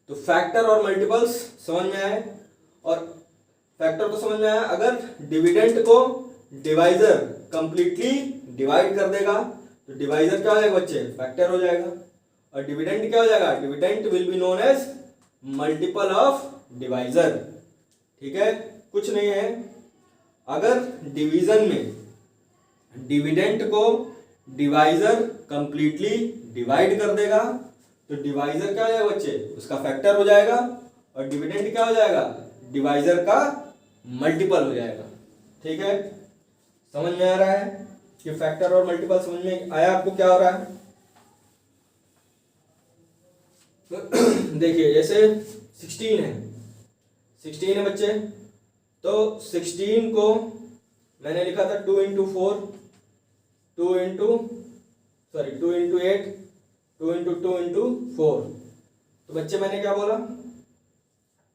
Speaker 1: तो फैक्टर और मल्टीपल्स समझ में आए, और फैक्टर को समझ में आया। अगर डिविडेंड को डिवाइजर कंप्लीटली डिवाइड कर देगा तो डिवाइजर क्या हो जाएगा बच्चे? फैक्टर हो जाएगा। और डिविडेंड क्या हो जाएगा? Dividend will be known as multiple of divisor, ठीक है। कुछ नहीं है, अगर डिवीजन में डिविडेंड को डिवाइजर कंप्लीटली डिवाइड कर देगा तो डिवाइजर क्या हो जाएगा बच्चे? उसका फैक्टर हो जाएगा। और डिविडेंड क्या हो जाएगा? डिवाइजर का मल्टीपल हो जाएगा, ठीक है। समझ में आ रहा है कि फैक्टर और मल्टीपल समझ में आया आपको क्या हो रहा है? देखिए जैसे 16 है बच्चे, तो 16 को मैंने लिखा था 2 इंटू 8, 2 इंटू 4। तो बच्चे मैंने क्या बोला?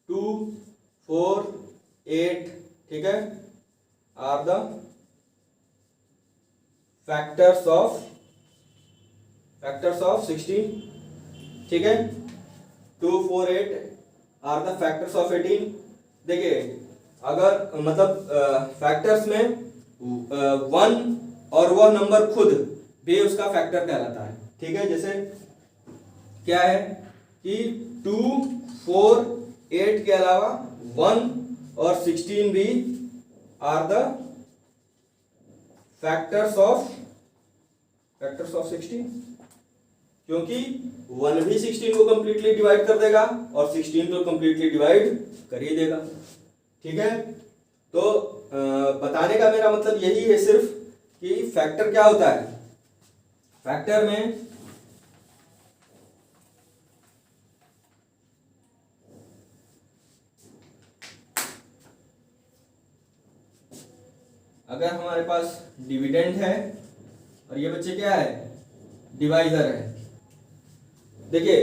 Speaker 1: 2, 4, 8, ठीक है, आर द फैक्टर्स ऑफ 16, ठीक है। 2, 4, 8 आर द फैक्टर्स ऑफ 18। देखिए अगर मतलब फैक्टर्स में 1 और वह नंबर खुद भी उसका फैक्टर कहलाता है, ठीक है। जैसे क्या है कि 2, 4, 8 के अलावा 1 और 16 भी आर द फैक्टर्स ऑफ 16, क्योंकि 1 भी 16 को कंप्लीटली डिवाइड कर देगा और 16 को कंप्लीटली डिवाइड कर ही देगा। ठीक है, तो बताने का मेरा मतलब यही है सिर्फ कि फैक्टर क्या होता है। फैक्टर में अगर हमारे पास डिविडेंड है और ये बच्चे क्या है, डिवाइजर है। देखिए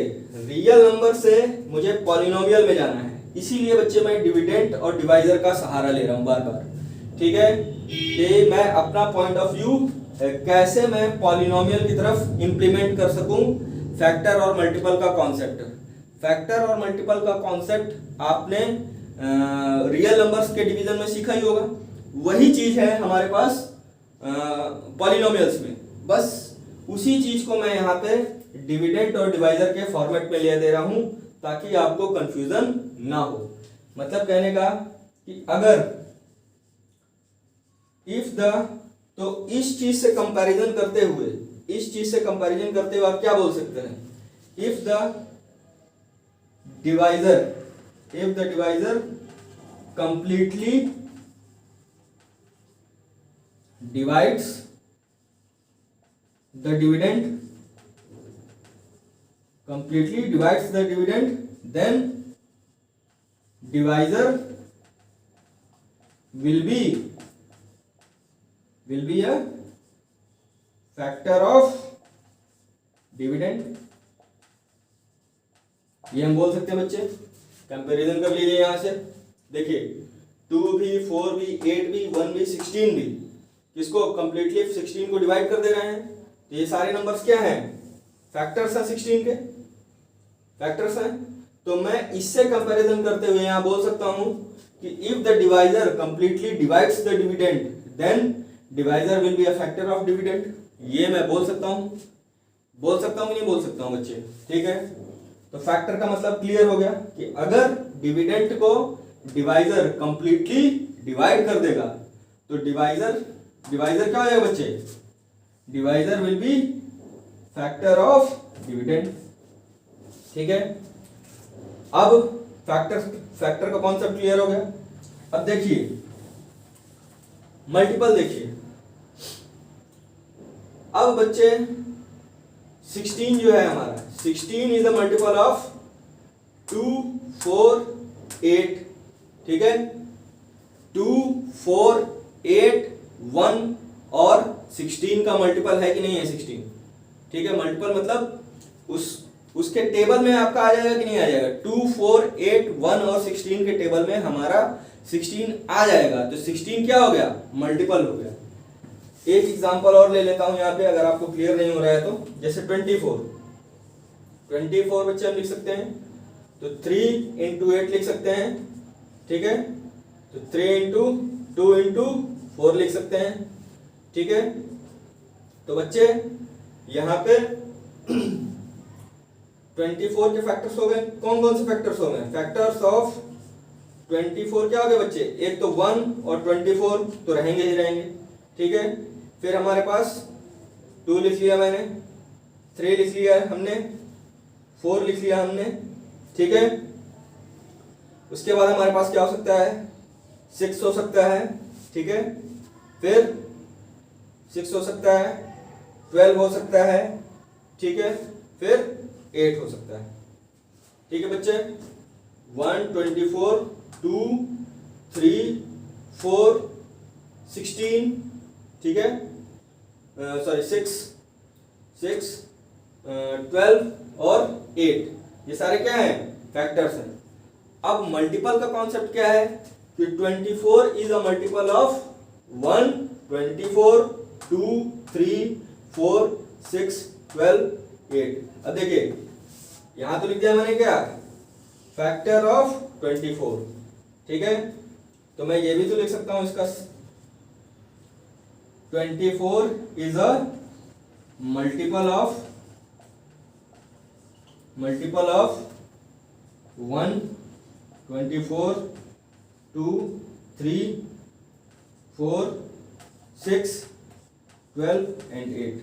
Speaker 1: रियल नंबर से मुझे पॉलिनोमियल में जाना है, इसीलिए बच्चे मैं डिविडेंड और डिवाइजर का सहारा ले रहा हूं बार बार। ठीक है, कि मैं अपना पॉइंट ऑफ व्यू कैसे मैं पॉलिनोमियल की तरफ इंप्लीमेंट कर सकूं फैक्टर और मल्टीपल का कॉन्सेप्ट। फैक्टर और मल्टीपल का कॉन्सेप्ट आपने रियल नंबर्स के डिवीजन में सीखा ही होगा, वही चीज है हमारे पास पॉलिनोमियल्स में। बस उसी चीज को मैं यहाँ पे डिविडेंड और डिवाइजर के फॉर्मेट में ले दे रहा हूं ताकि आपको कंफ्यूजन ना हो। मतलब कहने का कि अगर इफ द, तो इस चीज से कंपैरिजन करते हुए आप क्या बोल सकते हैं, if the divisor completely divides the dividend, then divisor will be a factor of dividend। ये हम बोल सकते हैं बच्चे। कंपैरिजन कर लीजिए यहां से, देखिए 2 भी, 4 भी, 8 भी, 1 भी, 16 भी किसको कंप्लीटली 16 को डिवाइड कर दे रहे हैं। तो ये सारे नंबर्स क्या हैं, फैक्टर्स हैं, 16 के फैक्टर्स हैं। तो मैं इससे कंपैरिजन करते हुए यहां बोल सकता हूं कि if the divisor completely divides the dividend then divisor will be a factor of dividend. ये मैं बोल सकता हूं नहीं बोल सकता हूं बच्चे। ठीक है, तो फैक्टर का मतलब क्लियर हो गया कि अगर डिविडेंड को डिवाइजर कंप्लीटली डिवाइड कर देगा तो डिवाइजर क्या हो जाएगा बच्चे, divisor will B factor of dividend. ठीक है, अब फैक्टर का कॉन्सेप्ट क्लियर हो गया। अब देखिए मल्टीपल, देखिए अब बच्चे 16 जो है हमारा, 16 इज द मल्टीपल ऑफ 2, 4, 8। ठीक है, 2, 4, 8, 1 और 16 का मल्टीपल है कि नहीं है 16। ठीक है, मल्टीपल मतलब उसके टेबल में आपका आ जाएगा कि नहीं आ जाएगा। 2, 4, 8, 1 और 16 के टेबल में हमारा 16 आ जाएगा, तो 16 क्या हो गया, मल्टीपल हो गया। एक एग्जांपल और ले लेता हूं यहाँ पे, अगर आपको क्लियर नहीं हो रहा है तो। जैसे 24 बच्चे हम लिख सकते हैं, तो 3 into 8 लिख सकते हैं। ठीक है, तो 3 into 2 into 4 लिख सकते हैं। ठीक है, तो बच्चे यहाँ पे 24 के फैक्टर्स हो गए। कौन कौन से फैक्टर्स हो गए, फैक्टर्स ऑफ 24 क्या हो गए बच्चे, एक तो 1 और 24 तो रहेंगे ही रहेंगे। ठीक है, फिर हमारे पास 2 लिख लिया मैंने, 3 लिख लिया हमने, 4 लिख लिया हमने। ठीक है, उसके बाद हमारे पास क्या हो सकता है, 6 हो सकता है। ठीक है, फिर 6 हो सकता है, 12 हो सकता है। ठीक है, फिर 8 हो सकता है। ठीक है बच्चे, 1, 24, 2, 3, 4, 16। ठीक है, सॉरी 6, 12 और 8, ये सारे क्या हैं, फैक्टर्स हैं। अब मल्टीपल का कॉन्सेप्ट क्या है कि 24 इज अ मल्टीपल ऑफ 1, 24, 2, 3, 4, 6, 12, 8। अब देखिए यहां तो लिख दिया मैंने क्या, फैक्टर ऑफ 24। ठीक है, तो मैं ये भी तो लिख सकता हूं इसका, 24 is a multiple of 1, 24, 2, 3, 4, 6, 12 and 8।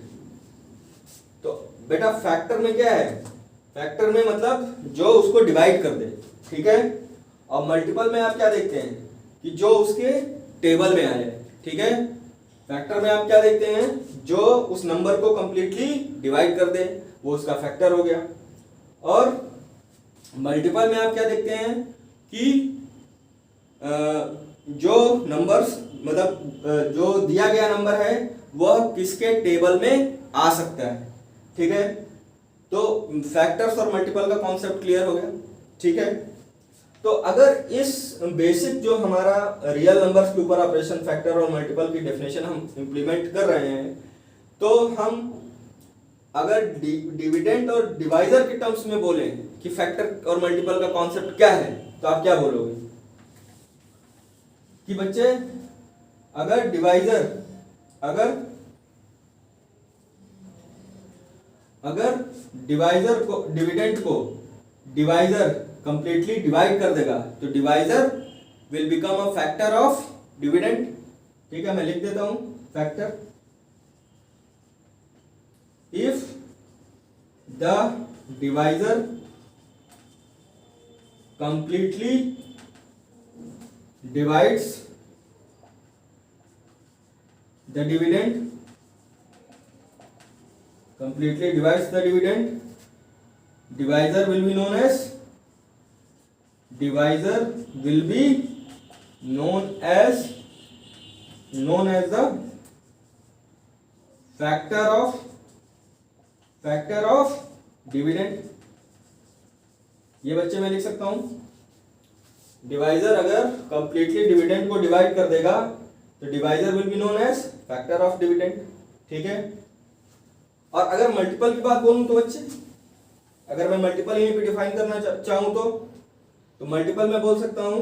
Speaker 1: तो बेटा फैक्टर में क्या है, फैक्टर में मतलब जो उसको डिवाइड कर दे, ठीक है। और मल्टीपल में आप क्या देखते हैं कि जो उसके टेबल में आ जाए, ठीक है। फैक्टर में आप क्या देखते हैं, जो उस नंबर को कंप्लीटली डिवाइड कर दे वो उसका फैक्टर हो गया। और मल्टीपल में आप क्या देखते हैं कि जो नंबर्स मतलब जो दिया गया नंबर है वह किसके टेबल में आ सकता है, ठीक है। तो फैक्टर्स और मल्टीपल का कॉन्सेप्ट क्लियर हो गया, ठीक है। तो अगर इस बेसिक जो हमारा रियल नंबर्स के ऊपर ऑपरेशन फैक्टर और मल्टीपल की डेफिनेशन हम इंप्लीमेंट कर रहे हैं, तो हम अगर डिविडेंड और डिवाइजर के टर्म्स में बोलें कि फैक्टर और मल्टीपल का कॉन्सेप्ट क्या है, तो आप क्या बोलोगे कि बच्चे अगर डिवाइजर को डिविडेंड को डिवाइजर कंप्लीटली डिवाइड कर देगा तो divisor will become a factor of dividend, ठीक है। मैं लिख देता हूं factor if the divisor completely divides the dividend, completely divides the dividend, divisor will be known as the factor of dividend। ये बच्चे मैं लिख सकता हूं, डिवाइजर अगर कंप्लीटली डिविडेंड को डिवाइड कर देगा तो divisor will be known age factor of dividend, ठीक है। और अगर मल्टीपल की बात बोलूं तो बच्चे, अगर मैं मल्टीपल यहीं पे डिफाइन करना चाहूं तो मल्टीपल में बोल सकता हूं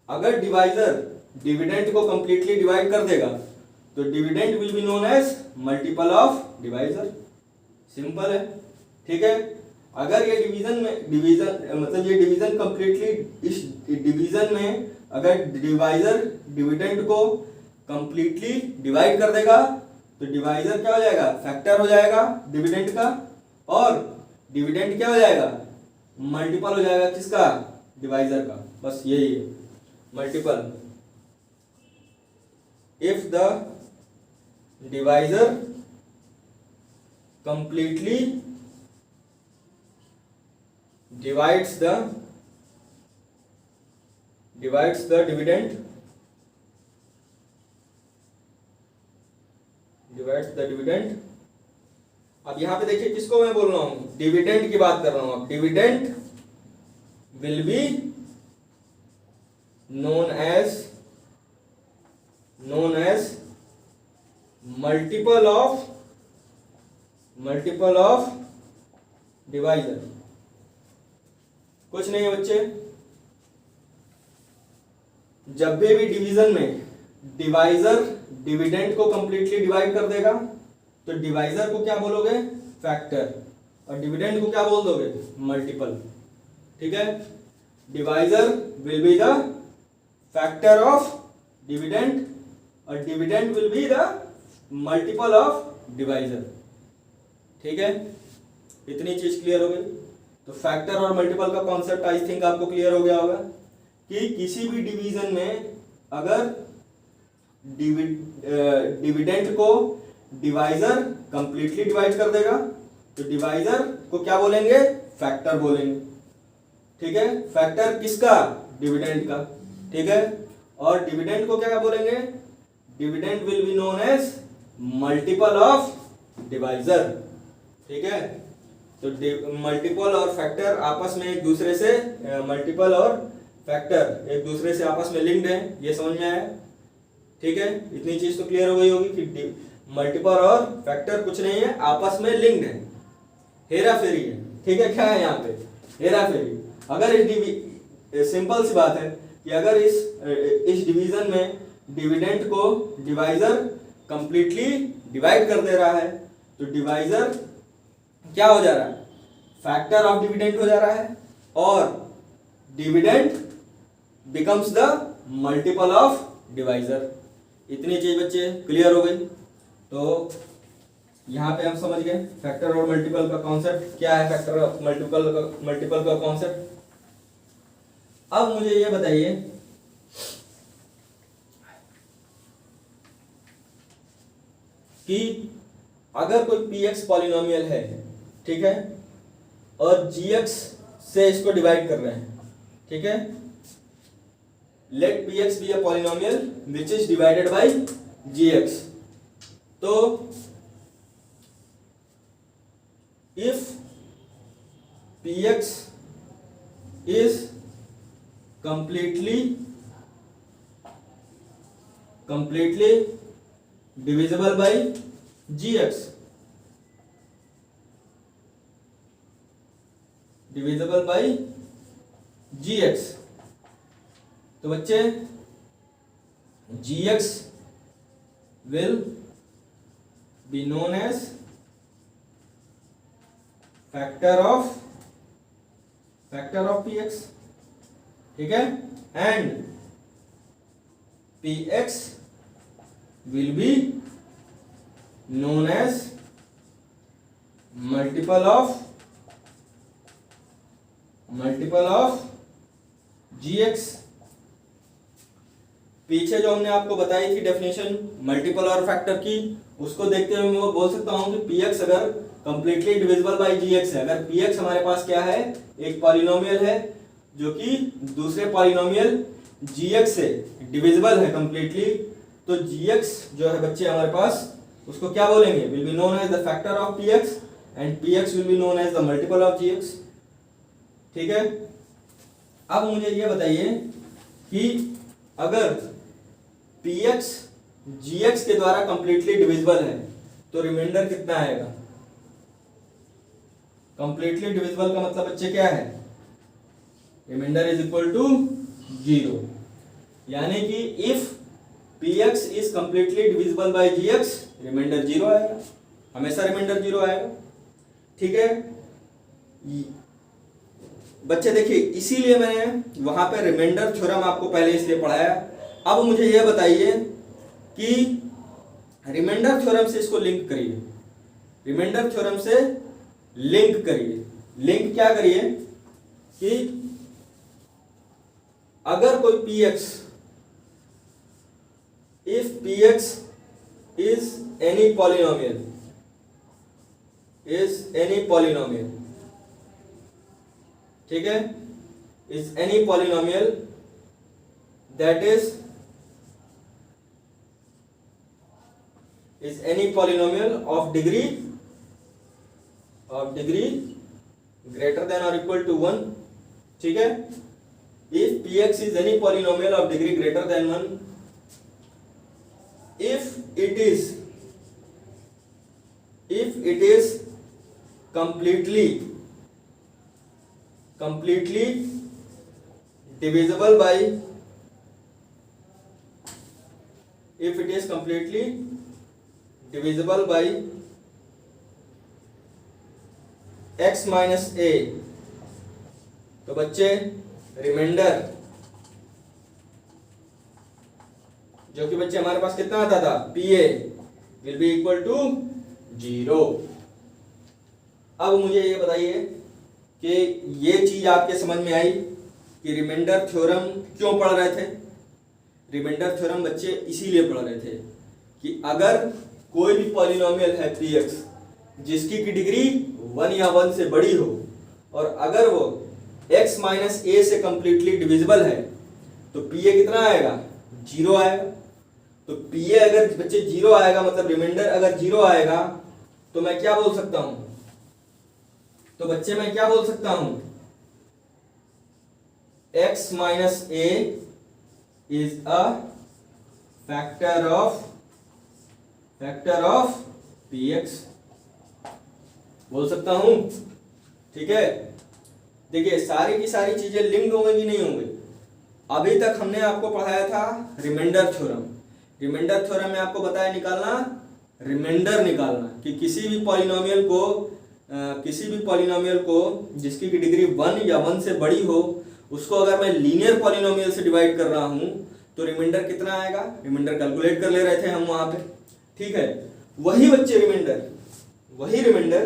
Speaker 1: अगर डिवाइजर डिविडेंड को कंप्लीटली डिवाइड कर देगा तो dividend will be known as multiple of divisor, simple है, ठीक है। अगर ये डिवीजन मतलब ये डिवीजन कंप्लीटली इस डिवीजन में अगर डिवाइजर डिविडेंड को कंप्लीटली डिवाइड कर देगा तो डिवाइजर क्या हो जाएगा, फैक्टर हो जाएगा डिविडेंड का, और डिविडेंड क्या हो जाएगा, मल्टीपल हो जाएगा किसका, डिवाइजर का। बस यही है multiple. If the divisor completely divides the dividend, अब यहां पे देखिए किसको मैं बोल रहा हूं, डिविडेंड की बात कर रहा हूं। अब dividend will B known as multiple of divisor। कुछ नहीं है बच्चे, जब भी डिवीजन में डिवाइजर डिविडेंड को कंप्लीटली डिवाइड कर देगा तो डिवाइजर को क्या बोलोगे, फैक्टर, और डिविडेंड को क्या बोल दोगे, मल्टीपल, ठीक है। Divisor will be the factor of dividend और dividend will be the multiple of divisor, ठीक है। इतनी चीज क्लियर हो गई। तो फैक्टर और मल्टीपल का कॉन्सेप्ट आई थिंक आपको क्लियर हो गया होगा कि किसी भी डिवीजन में अगर डिविडेंड को डिवाइजर कंप्लीटली डिवाइड कर देगा तो डिवाइजर को क्या बोलेंगे, फैक्टर बोलेंगे, ठीक है। फैक्टर किसका, डिविडेंड का, ठीक है। और डिविडेंड को क्या बोलेंगे, dividend will be known as multiple of divisor, ठीक है। तो मल्टीपल और फैक्टर आपस में एक दूसरे से मल्टीपल और फैक्टर एक दूसरे से आपस में लिंक्ड है, ये समझ में आया, ठीक है। इतनी चीज तो क्लियर हो गई होगी कि मल्टीपल और फैक्टर कुछ नहीं है, आपस में लिंक्ड है, हेरा फेरी है, ठीक है। क्या है यहाँ पे, हेरा फेरी। अगर सिंपल सी बात है कि अगर इस डिवीजन में डिविडेंड को डिवाइजर कंप्लीटली डिवाइड कर दे रहा है तो डिवाइजर क्या हो जा रहा है, फैक्टर ऑफ डिविडेंड हो जा रहा है और dividend becomes the multiple of divisor. इतनी चीज बच्चे क्लियर हो गई। तो यहाँ पे हम समझ गए फैक्टर और मल्टीपल का कॉन्सेप्ट क्या है, फैक्टर और मल्टीपल का कॉन्सेप्ट। अब मुझे ये बताइए कि अगर कोई px पॉलिनोमियल है, ठीक है, और gx से इसको डिवाइड कर रहे हैं, ठीक है, let px be a polynomial which is divided by gx। तो if px is completely divisible by gx, तो बच्चे gx will be known as factor of px, ठीक है, and px will be known as multiple of gx। पीछे जो हमने आपको बताई थी डेफिनेशन मल्टीपल और फैक्टर की, उसको देखते हुए मैं बोल सकता हूं कि px अगर कंप्लीटली डिविजिबल बाय gx है, अगर px हमारे पास क्या है, एक पॉलिनोमियल है जो कि दूसरे पॉलिनोमियल gx से डिविजिबल है कंप्लीटली, तो gx जो है बच्चे हमारे पास उसको क्या बोलेंगे, will be known as the factor of px and px will be known as the multiple of gx, ठीक है। अब मुझे ये बताइए कि अगर px gx के द्वारा कंप्लीटली डिविजिबल है तो रिमाइंडर कितना आएगा। कंप्लीटली डिविजिबल का मतलब बच्चे क्या है, रिमाइंडर इज इक्वल टू 0, यानी कि if px is completely divisible by gx, remainder 0 आएगा, हमेशा रिमाइंडर 0 आएगा, ठीक है बच्चे। देखिए इसीलिए मैंने वहां पे रिमाइंडर थ्योरम आपको पहले इसलिए पढ़ाया। अब मुझे यह बताइए कि रिमाइंडर थ्योरम से इसको लिंक करिए, रिमाइंडर थ्योरम से लिंक करिए। लिंक क्या करिए कि अगर कोई px, if px is any polynomial, ठीक है, is any polynomial that is any polynomial of degree greater than or equal to 1, ठीक है, if px is any polynomial of degree greater than 1, if it is completely divisible by, if it is completely divisible by x minus a, तो बच्चे reminder जो कि बच्चे हमारे पास कितना आता था, pa will be equal to 0। अब मुझे ये बताइए कि ये चीज आपके समझ में आई कि रिमाइंडर थ्योरम क्यों पढ़ रहे थे। रिमाइंडर थ्योरम बच्चे इसीलिए पढ़ रहे थे कि अगर कोई भी पॉलिनोमियल है px जिसकी की डिग्री 1 या 1 से बड़ी हो और अगर वो x माइनस a से कंप्लीटली डिविजिबल है तो pa कितना आएगा, 0 आएगा। तो pa अगर बच्चे 0 आएगा मतलब रिमाइंडर अगर 0 आएगा तो मैं क्या बोल सकता हूं, तो बच्चे मैं क्या बोल सकता हूं, x minus a is a factor of px बोल सकता हूं, ठीक है। देखिए सारी की सारी चीजें लिंक होंगी कि नहीं होंगी। अभी तक हमने आपको पढ़ाया था रिमाइंडर थ्योरम। रिमाइंडर थ्योरम में आपको बताया निकालना, रिमाइंडर निकालना कि किसी भी पॉलिनोमियल को किसी भी पॉलिनोमियल को जिसकी की डिग्री 1 या 1 से बड़ी हो, उसको अगर मैं लीनियर पॉलिनोमियल से डिवाइड कर रहा हूं तो रिमाइंडर कितना आएगा, रिमाइंडर कैलकुलेट कर ले रहे थे हम वहां पे, ठीक है। वही बच्चे रिमाइंडर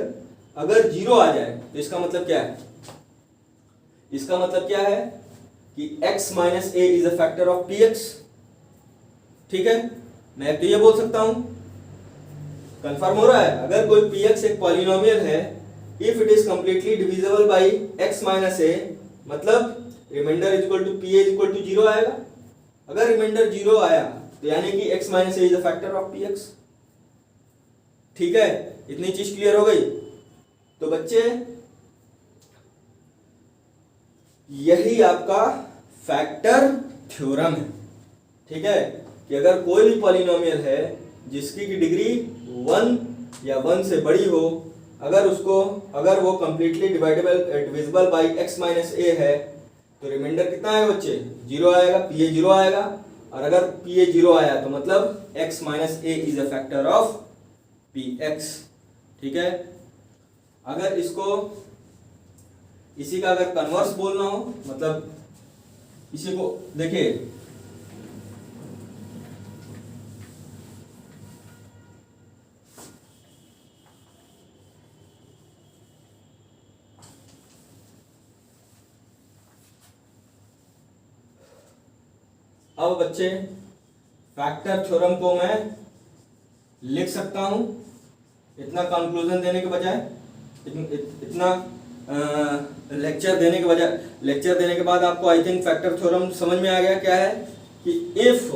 Speaker 1: अगर 0 आ जाए तो इसका मतलब क्या है, इसका मतलब क्या है कि x minus A is a factor of px, ठीक है। मैं तो ये बोल सकता हूं, कंफर्म हो रहा है, अगर कोई px एक पॉलिनोमियल है, if it is completely divisible by x minus A, मतलब remainder is equal to pa is equal to 0 आएगा। अगर रिमाइंडर 0 आया तो यानी कि x minus A is a factor of px, ठीक है। इतनी चीज क्लियर हो गई। तो बच्चे यही आपका फैक्टर थ्योरम है, ठीक है, कि अगर कोई भी पॉलिनोमियल है जिसकी की डिग्री 1 या 1 से बड़ी हो, अगर वो completely divisible by x minus A है तो रिमाइंडर कितना आएगा बच्चे, 0 आएगा, pa 0 आएगा। और अगर pa 0 आया तो मतलब x minus A is a factor of px, ठीक है। अगर इसी का अगर कन्वर्स बोलना हो, मतलब इसी को देखिए, अब बच्चे फैक्टर थ्योरम को मैं लिख सकता हूं, इतना कंक्लूजन देने के बजाय, इतना लेक्चर देने के बाद आपको आई थिंक फैक्टर थ्योरम समझ में आ गया क्या है, कि if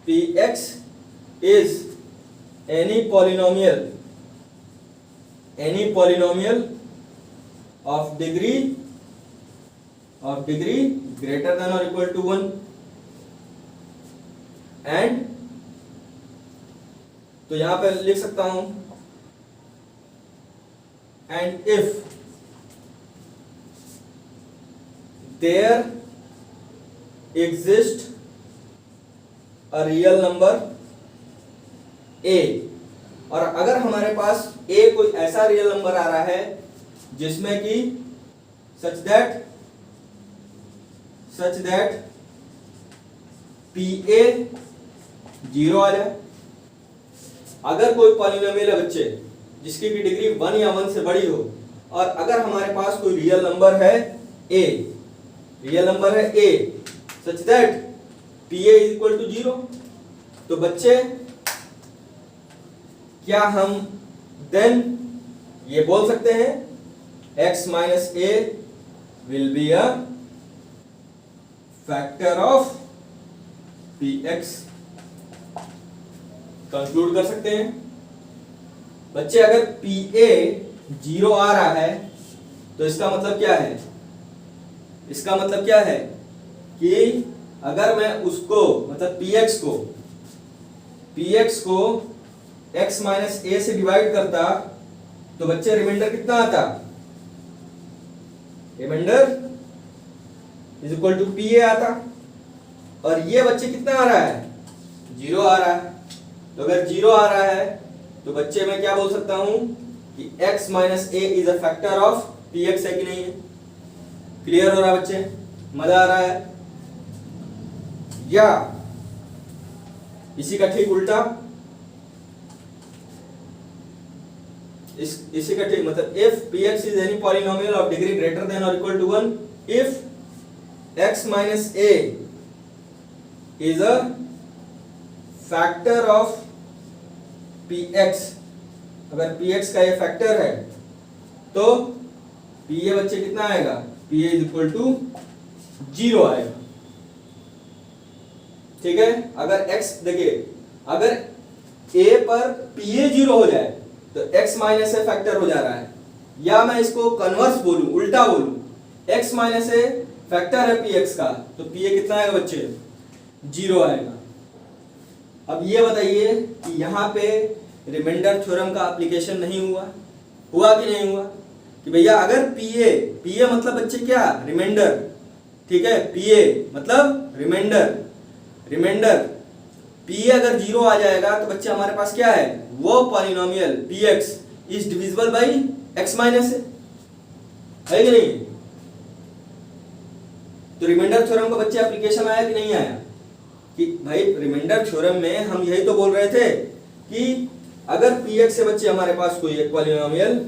Speaker 1: px is any polynomial of degree greater than or equal to 1 and, तो यहां पे लिख सकता हूं, and if there exists a real number a, और अगर हमारे पास a कोई ऐसा रियल नंबर आ रहा है जिसमें कि such that pa 0 आ जाए। अगर कोई पॉलिनोमियल है बच्चे जिसकी की डिग्री 1 या 1 से बड़ी हो, और अगर हमारे पास कोई रियल नंबर है a such that pa is equal to 0, तो बच्चे क्या हम देन ये बोल सकते हैं x minus A will be a factor of px, conclude कर सकते हैं बच्चे। अगर pa 0 आ रहा है तो इसका मतलब क्या है, इसका मतलब क्या है कि अगर मैं उसको मतलब px को x माइनस ए से डिवाइड करता तो बच्चे रिमाइंडर कितना आता, remainder is equal to pa आता। और ये बच्चे कितना आ रहा है, 0 आ रहा है। तो अगर 0 आ रहा है तो बच्चे मैं क्या बोल सकता हूं कि x minus A is a factor of px, है कि नहीं है। क्लियर हो रहा है बच्चे, मजा आ रहा है। या इसी का ठीक उल्टा, इसी का ठीक मतलब if px is any polynomial of degree greater than or equal to 1, if x minus a is a factor of px, अगर px का ये फैक्टर है तो pa बच्चे कितना आएगा, pa इज इक्वल टू 0 आएगा, ठीक है। अगर x देखिए, अगर a पर pa 0 हो जाए तो x माइनस ए फैक्टर हो जा रहा है, या मैं इसको कन्वर्स बोलूं, उल्टा बोलूं, x माइनस ए फैक्टर है px का, तो pa कितना आएगा बच्चे, 0 आएगा। अब ये बताइए कि यहाँ पे रिमाइंडर थ्योरम का एप्लीकेशन नहीं हुआ कि नहीं हुआ, कि भैया अगर pa मतलब बच्चे क्या, रिमाइंडर, ठीक है, pa मतलब रिमाइंडर pa अगर 0 आ जाएगा तो बच्चे हमारे पास क्या है, वो polynomial px is divisible by x minus है कि नहीं? तो रिमाइंडर थ्योरम का बच्चे एप्लीकेशन आया कि नहीं आया? कि भाई रिमाइंडर थ्योरम में हम यही तो बोल रहे थे कि अगर px से बच्चे हमारे पास कोई एक पॉलिनोमियल,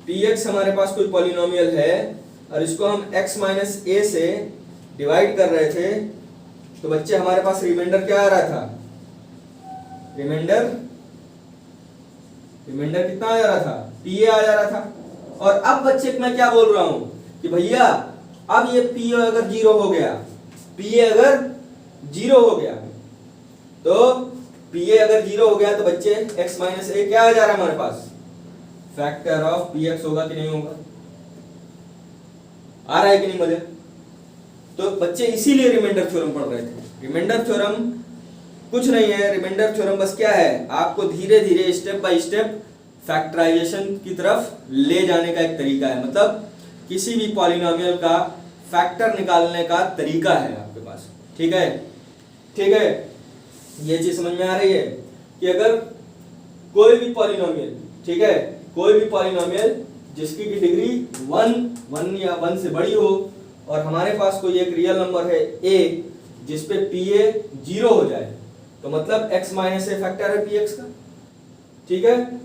Speaker 1: px हमारे पास कोई पॉलिनोमियल है और इसको हम x माइनस a से डिवाइड कर रहे थे, तो बच्चे हमारे पास रिमाइंडर क्या आ रहा था? रिमाइंडर कितना आ जा रहा था? pa आ जा रहा था। और अब बच्चे मैं क्या बोल रहा हूं कि भैया अब ये pa अगर जीरो हो गया, pa अगर जीरो हो गया, तो pa अगर जीरो हो गया तो बच्चे x माइनस ए क्या आ जा रहा है हमारे पास? फैक्टर ऑफ px होगा कि नहीं होगा? आ रहा है कि नहीं मुझे? तो बच्चे इसीलिए रिमाइंडर थ्योरम पढ़ रहे थे। रिमाइंडर थ्योरम कुछ नहीं है, रिमाइंडर थ्योरम बस क्या है, आपको धीरे धीरे स्टेप बाय स्टेप फैक्टराइजेशन की तरफ ले जाने का एक तरीका है। मतलब किसी भी पॉलिनोमियल का फैक्टर निकालने का तरीका है आपके पास। ठीक है, ठीक है, ये चीज समझ में आ रही है कि अगर कोई भी पॉलिनोमियल, ठीक है, कोई भी पॉलिनोमियल जिसकी की डिग्री 1 या 1 से बड़ी हो और हमारे पास कोई एक रियल नंबर है a जिसपे pa जीरो हो जाए, तो मतलब x माइनस ए फैक्टर है px का। ठीक है,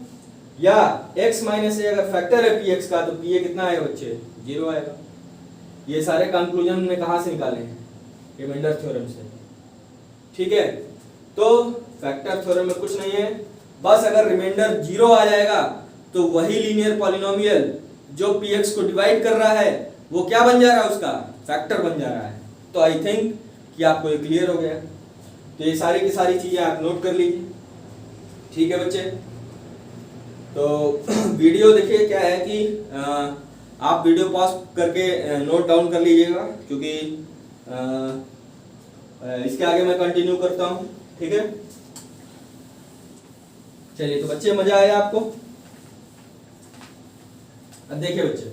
Speaker 1: या x माइनस ए अगर फैक्टर है px का तो pa कितना आएगा बच्चे? जीरो आएगा। ये सारे कंक्लूजन हमने कहां से निकाले हैं? रिमाइंडर थ्योरम से। ठीक है, तो फैक्टर थ्योरम में कुछ नहीं है, बस अगर रिमाइंडर जीरो आ जाएगा तो वही लीनियर पॉलिनोमियल जो px को डिवाइड कर रहा है वो क्या बन जा रहा है? उसका फैक्टर बन जा रहा है। तो आई थिंक कि आपको ये क्लियर हो गया। तो ये सारी की सारी चीजें आप नोट कर लीजिए। ठीक है बच्चे, तो वीडियो देखिए क्या है कि आप वीडियो पॉज करके नोट डाउन कर लीजिएगा, क्योंकि इसके आगे मैं कंटिन्यू करता हूं। ठीक है, चलिए तो बच्चे मजा आया आपको? अब देखिए बच्चे,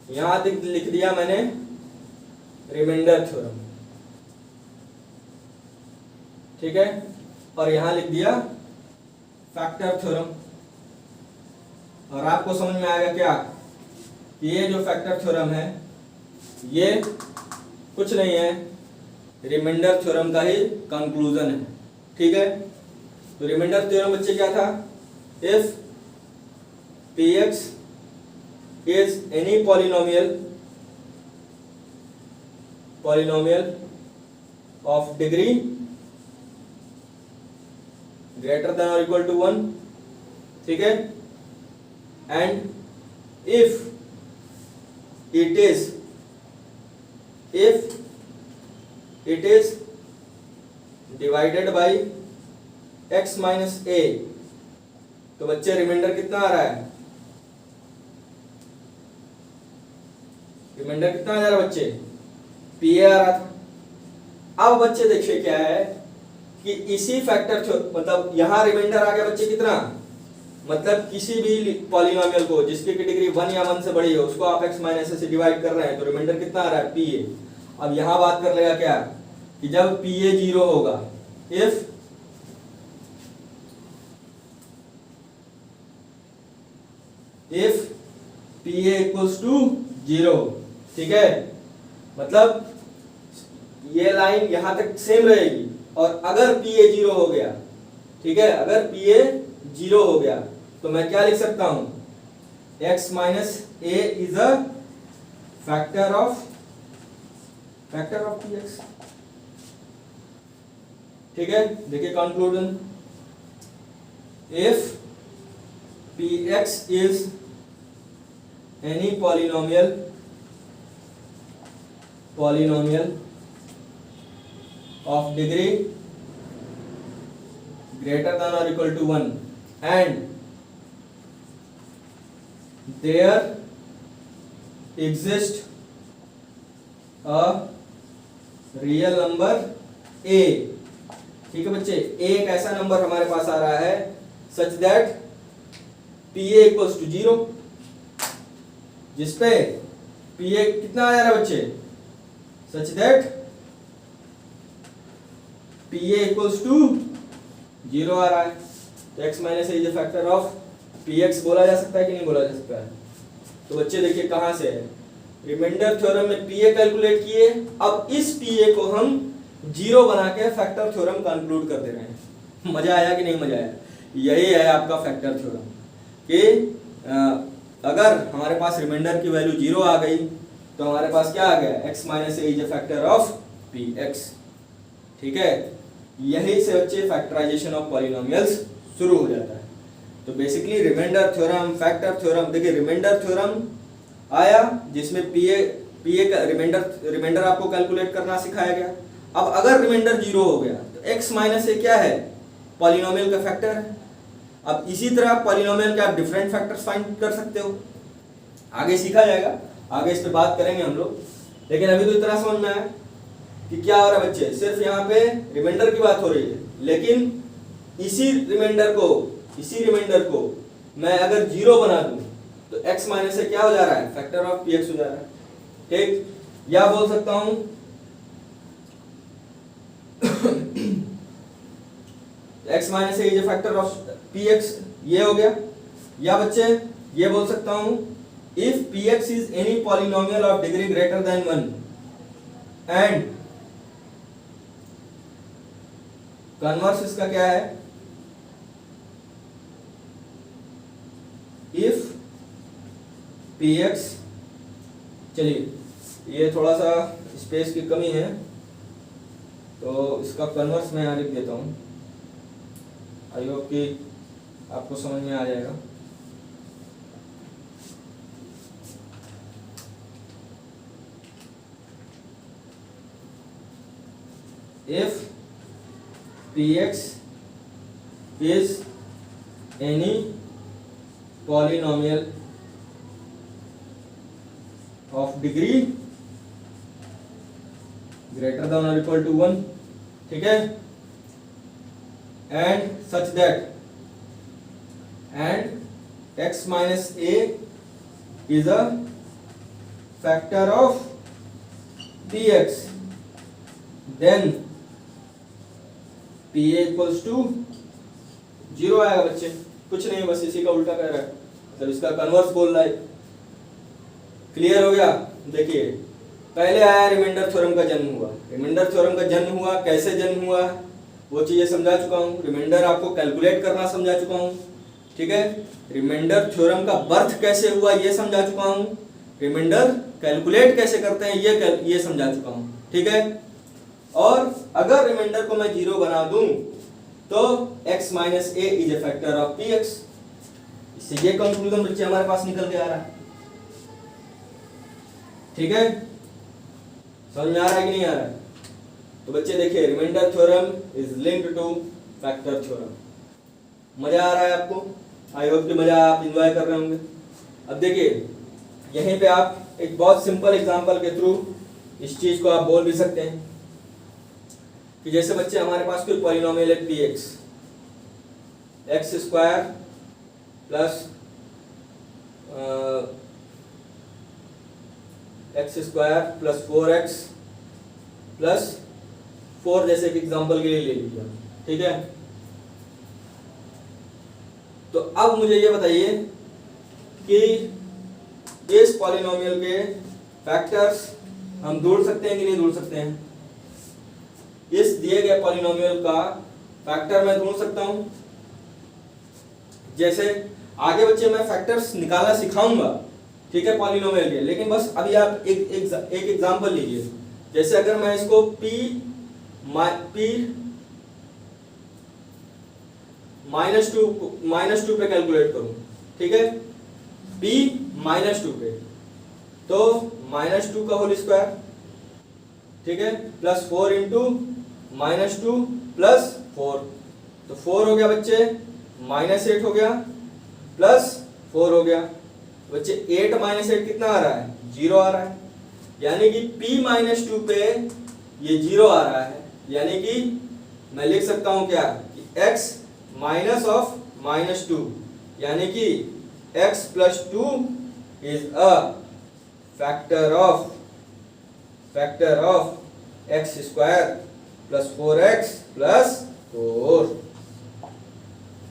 Speaker 1: यहां तक लिख दिया मैंने रिमाइंडर थ्योरम, ठीक है, और यहां लिख दिया फैक्टर थ्योरम। और आपको समझ में आएगा क्या कि ये जो फैक्टर थ्योरम है ये कुछ नहीं है, रिमाइंडर थ्योरम का ही कंक्लूजन है। ठीक है, तो रिमाइंडर थ्योरम बच्चे क्या था? If px is any polynomial of degree greater than or equal to 1, ठीक है, and if it is divided by x minus a, तो बच्चे रिमाइंडर कितना आ रहा है? रिमाइंडर कितना आ जा रहा है बच्चे? pa आ रहा था। अब बच्चे देखिए क्या है कि इसी फैक्टर, मतलब यहां रिमाइंडर आ गया बच्चे कितना? मतलब किसी भी पॉलिनोमियल को जिसकी की डिग्री 1 या 1 से बड़ी है उसको आप x माइनस से डिवाइड कर रहे हैं, तो रिमाइंडर कितना आ रहा है? pa। अब यहां बात कर लेगा क्या कि जब pa जीरो होगा, if pa equals to 0, ठीक है, मतलब ये लाइन यहां तक सेम रहेगी। और अगर pa जीरो हो गया, ठीक है, अगर pa जीरो हो गया तो मैं क्या लिख सकता हूं? x minus A is a factor of px। ठीक है, देखिए conclusion, if px is any polynomial of degree greater than or equal to 1 and there exists a real number a, ठीक है बच्चे, a एक ऐसा नंबर हमारे पास आ रहा है such that pa equals to 0, जिसपे pa कितना आ जा रहा है बच्चे? Such that P A equals to 0 आ रहा है, तो x minus A is a factor of P X बोला जा सकता है कि नहीं बोला जा सकता है। तो बच्चे देखिए कहाँ से है, रिमाइंडर थ्योरम में पी ए कैलकुलेट किए, अब इस पी ए को हम 0 बना के फैक्टर थ्योरम कंक्लूड कर दे रहे हैं। मजा आया कि नहीं मजा आया? यही है आपका फैक्टर थ्योरम कि अगर हमारे पास रिमाइंडर की वैल्यू 0 आ गई तो हमारे पास क्या आ गया, x minus A is a factor of P x. ठीक है, यही से बच्चे फैक्टराइजेशन ऑफ पॉलिनोमियल्स शुरू हो जाता है। तो basically remainder theorem, factor theorem, देखिए रिमाइंडर थ्योरम आया जिसमें पी ए का रिमाइंडर आपको कैलकुलेट करना सिखाया गया। अब अगर रिमाइंडर 0 हो गया तो x माइनस ए क्या है, पॉलिनोमियल का फैक्टर है। अब इसी तरह पॉलिनोमियल के आप डिफरेंट फैक्टर्स फाइंड कर सकते हो, आगे सीखा जाएगा, आगे इस पे बात करेंगे हम लोग। लेकिन अभी तो इतना समझ में आया कि क्या हो रहा है बच्चे, सिर्फ यहाँ पे रिमाइंडर की बात हो रही है, लेकिन इसी रिमाइंडर को मैं अगर 0 बना दूं तो x माइनस से क्या हो जा रहा है, फैक्टर ऑफ पी एक्स हो जा रहा है। ठीक, या बोल सकता हूं x minus is a factor of P x, ये हो गया। या बच्चे ये बोल सकता हूं if P X is any polynomial of degree greater then 1 and converse इसका क्या है, इफ पी एक्स, चलिए ये थोड़ा सा स्पेस की कमी है तो इसका कन्वर्स मैं यहाँ लिख देता हूँ, आई होप कि आपको समझ में आ जाएगा। If P X is any polynomial of degree greater than और इक्वल टू 1, ठीक है, and such that and x minus A is a factor of P X, then P A equals to 0 आएगा बच्चे। कुछ नहीं, बस इसी का उल्टा कह रहा है, मतलब इसका कन्वर्स बोल रहा है। क्लियर हो गया? देखिए पहले आया रिमाइंडर थ्योरम का जन्म हुआ, रिमाइंडर थ्योरम का जन्म हुआ, कैसे जन्म हुआ वो चीजें समझा चुका हूँ, रिमाइंडर आपको कैलकुलेट करना समझा चुका हूँ, ठीक है, रिमाइंडर थ्योरम का बर्थ कैसे हुआ ये समझा चुका हूँ, रिमाइंडर कैलकुलेट कैसे करते हैं ये समझा चुका हूँ, ठीक है। और अगर रिमाइंडर को मैं 0 बना दूं तो x minus A is a factor of P x, इससे ये कंक्लूजन बच्चे हमारे पास निकल के आ रहा है, ठीक है, समझ में आ रहा है कि नहीं आ रहा है? तो बच्चे देखिए remainder theorem is linked to factor theorem. मजा आ रहा है आपको? आई होप कि मजा आप एंजॉय कर रहे होंगे। अब देखिए यहीं पे आप एक बहुत सिंपल एग्जांपल के थ्रू इस चीज को आप बोल भी सकते हैं कि जैसे बच्चे हमारे पास कोई पॉलिनोमियल है P x, x square plus x square plus 4x plus 4 जैसे कि एग्जांपल के लिए ले लीजिए, ठीक है। तो अब मुझे ये बताइए कि इस पॉलिनोमियल के फैक्टर्स हम ढूंढ सकते हैं कि नहीं ढूंढ सकते हैं? इस दिए गए पॉलिनोमियल का फैक्टर मैं ढूंढ सकता हूं। जैसे आगे बच्चे मैं फैक्टर्स निकालना सिखाऊंगा, ठीक है, पॉलिनोमियल के, लेकिन बस अभी आप एक एग्जांपल लीजिए। जैसे अगर मैं इसको p माइनस टू पे कैलकुलेट करूं, ठीक है, p -2 पे, तो -2 का होल स्क्वायर, ठीक है, प्लस 4 इंटू -2 प्लस 4, तो 4 हो गया बच्चे, -8 हो गया, प्लस 4 हो गया बच्चे। 8 -8 कितना आ रहा है? 0 आ रहा है, यानी कि p -2 पे ये 0 आ रहा है, यानी कि मैं लिख सकता हूं क्या कि x माइनस ऑफ -2, यानी कि x plus 2 is a factor of x square plus 4x plus 4।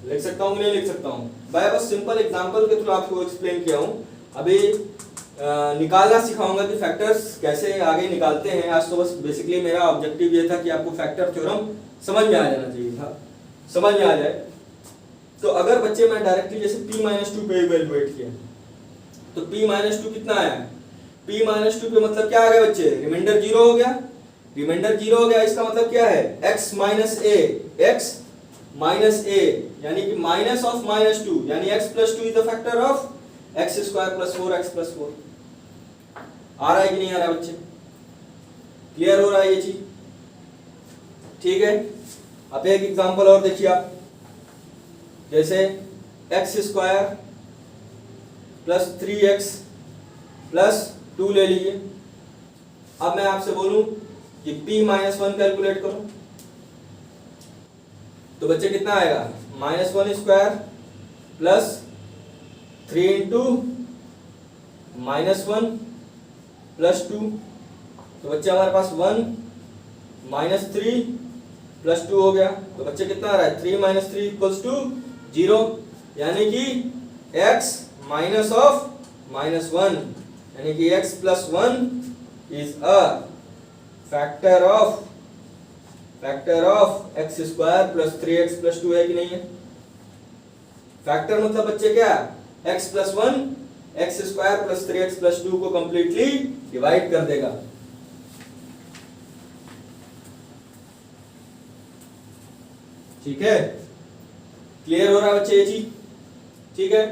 Speaker 1: लिख सकता हूँ कि नहीं लिख सकता हूँ भाई? बस सिंपल एग्जांपल के थ्रू आपको एक्सप्लेन किया हूँ। अभी निकालना सिखाऊंगा कि फैक्टर्स कैसे आगे निकालते हैं। आज तो बस बेसिकली मेरा ऑब्जेक्टिव ये था कि आपको फैक्टर थ्योरम समझ में आ जाना चाहिए था, समझ में आ जाए। तो अगर बच्चे मैं डायरेक्टली जैसे p-2 पे इवेलुएट किया तो p-2 कितना आया? p-2 पे मतलब क्या आ गया बच्चे? रिमाइंडर 0 हो गया। रिमाइंडर 0 हो गया, इसका मतलब क्या है? x माइनस a यानी कि माइनस ऑफ -2 यानी x plus 2 is the factor of x square plus 4x plus 4। आ रहा है कि नहीं आ रहा है बच्चे? क्लियर हो रहा है ये चीज? ठीक है। अब एक एग्जांपल और देखिए आप, जैसे x square plus 3x plus 2 ले लीजिए। अब मैं आपसे बोलूं कि p-1 कैलकुलेट करो तो बच्चे कितना आएगा? -1 स्क्वायर प्लस 3 इंटू -1 प्लस 2। तो बच्चे हमारे पास 1 -3 प्लस 2 हो गया। तो बच्चे कितना आ रहा है? 3 - 3 इक्वल्स टू 0 यानी कि x माइनस ऑफ -1 यानी कि x plus 1 is a factor of x square plus 3x plus 2 है कि नहीं है? फैक्टर मतलब बच्चे क्या? x plus 1 x square plus 3x plus 2 को कंप्लीटली डिवाइड कर देगा। ठीक है, क्लियर हो रहा है बच्चे ये चीज? ठीक है,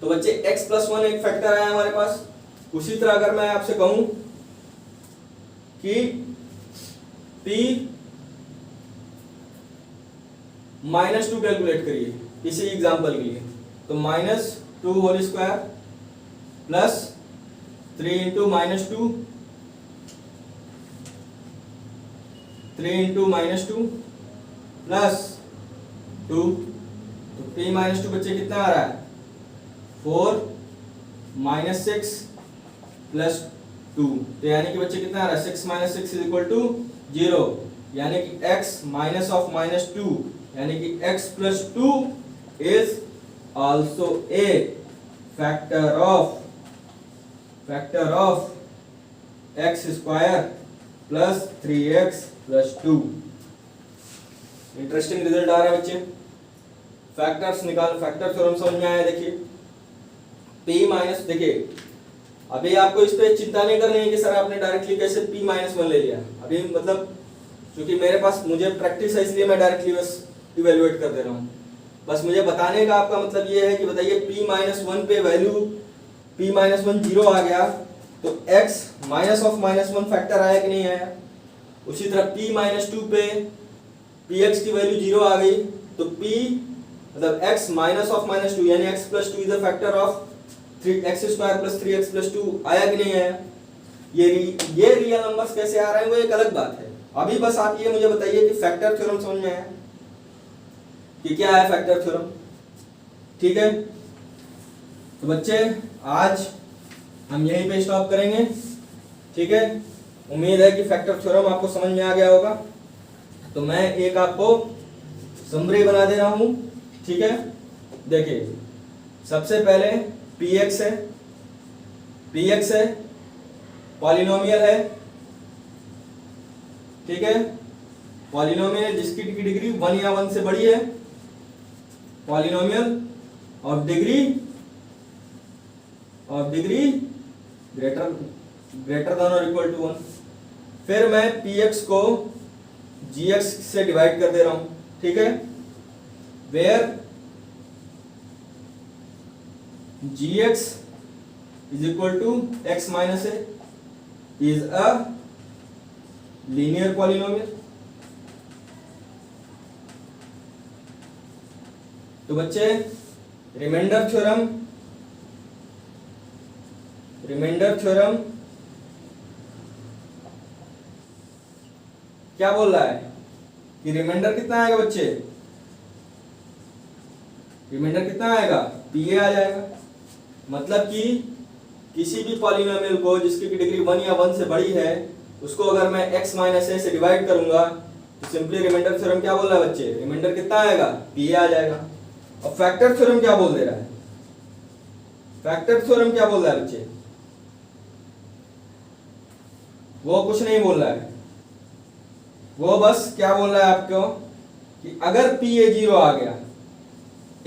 Speaker 1: तो बच्चे x प्लस 1 एक फैक्टर आया हमारे पास। उसी तरह अगर मैं आपसे कहूं कि p -2 कैलकुलेट करिए इसी एग्जांपल के लिए, तो -2 whole square plus 3 into -2 plus 2। तो p-2 बच्चे कितना आ रहा है? 4 - 6 प्लस 2। तो यानी कि बच्चे कितना आ रहा है? 6 - 6 इज इक्वल टू 0 यानी कि x माइनस ऑफ -2 यानी कि x plus 2 is also a factor of x square plus 3x plus 2। Interesting result आ रहा है बच्चे। फैक्टर्स निकाल, फैक्टर थ्योरम समझ में आया? देखिए p- देखिए अभी आपको इस पे चिंता नहीं करनी है कि सर आपने डायरेक्टली कैसे p-1 ले लिया। अभी मतलब क्योंकि मेरे पास मुझे प्रैक्टिस है इसलिए मैं डायरेक्टली बस इवेलुएट कर दे रहा हूँ। बस मुझे बताने का आपका मतलब ये है कि बताइए p-1 पे वैल्यू p-1 0 आ गया तो x माइनस ऑफ -1 फैक्टर आया कि नहीं आया? उसी तरह p-2 पे px की वैल्यू 0 आ गई तो p मतलब x माइनस ऑफ -2 यानी x plus 2 is the factor of 3x square plus 3x plus 2 आया कि नहीं आया? ये रियल नंबर्स कैसे आ रहे हैं वो एक अलग बात है। अभी बस आप ये मुझे बताइए कि फैक्टर थ्योरम समझ में आया कि क्या है फैक्टर थ्योरम? ठीक है, तो बच्चे आज हम यहीं पे स्टॉप करेंगे। ठीक है, उम्मीद है कि फैक्टर थ्योरम आपको समझ में आ गया होगा। तो मैं एक आपको समरी बना दे रहा हूं। ठीक है, देखिए सबसे पहले px है, पॉलिनोमियल है। ठीक है, पॉलिनोमियल जिसकी डिग्री 1 या 1 से बड़ी है, polynomial of degree greater than और इक्वल टू 1। फिर मैं px को gx से डिवाइड कर दे रहा हूं। ठीक है, where gx is equal to x minus a is a linear polynomial। तो बच्चे रिमाइंडर थ्योरम क्या बोल रहा है कि रिमाइंडर कितना आएगा बच्चे? रिमाइंडर कितना आएगा? pa आ जाएगा। मतलब कि किसी भी पॉलिनोमियल को जिसकी डिग्री 1 या 1 से बड़ी है उसको अगर मैं x माइनस ए से डिवाइड करूंगा तो सिंपली रिमाइंडर थ्योरम क्या बोल रहा है बच्चे, रिमाइंडर कितना आएगा, पी आ जाएगा। और फैक्टर थ्योरम क्या बोल दे रहा है, फैक्टर थ्योरम क्या बोल रहा है बच्चे, वो कुछ नहीं बोल रहा है, वो बस क्या बोल रहा है आपको कि अगर पी ए 0 आ गया,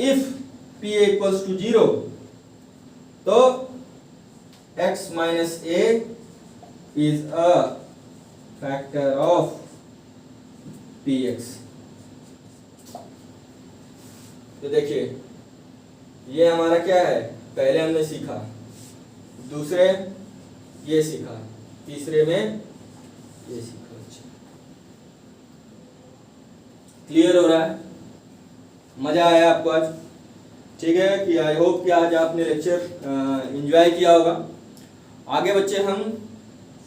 Speaker 1: if P A equals to 0, तो x minus A is a factor of px। तो देखिए ये हमारा क्या है, पहले हमने सीखा, दूसरे ये सीखा, तीसरे में ये सीखा। क्लियर हो रहा है, मजा आया आपको आज, ठीक है कि आई होप कि आज आपने लेक्चर एंजॉय किया होगा। आगे बच्चे हम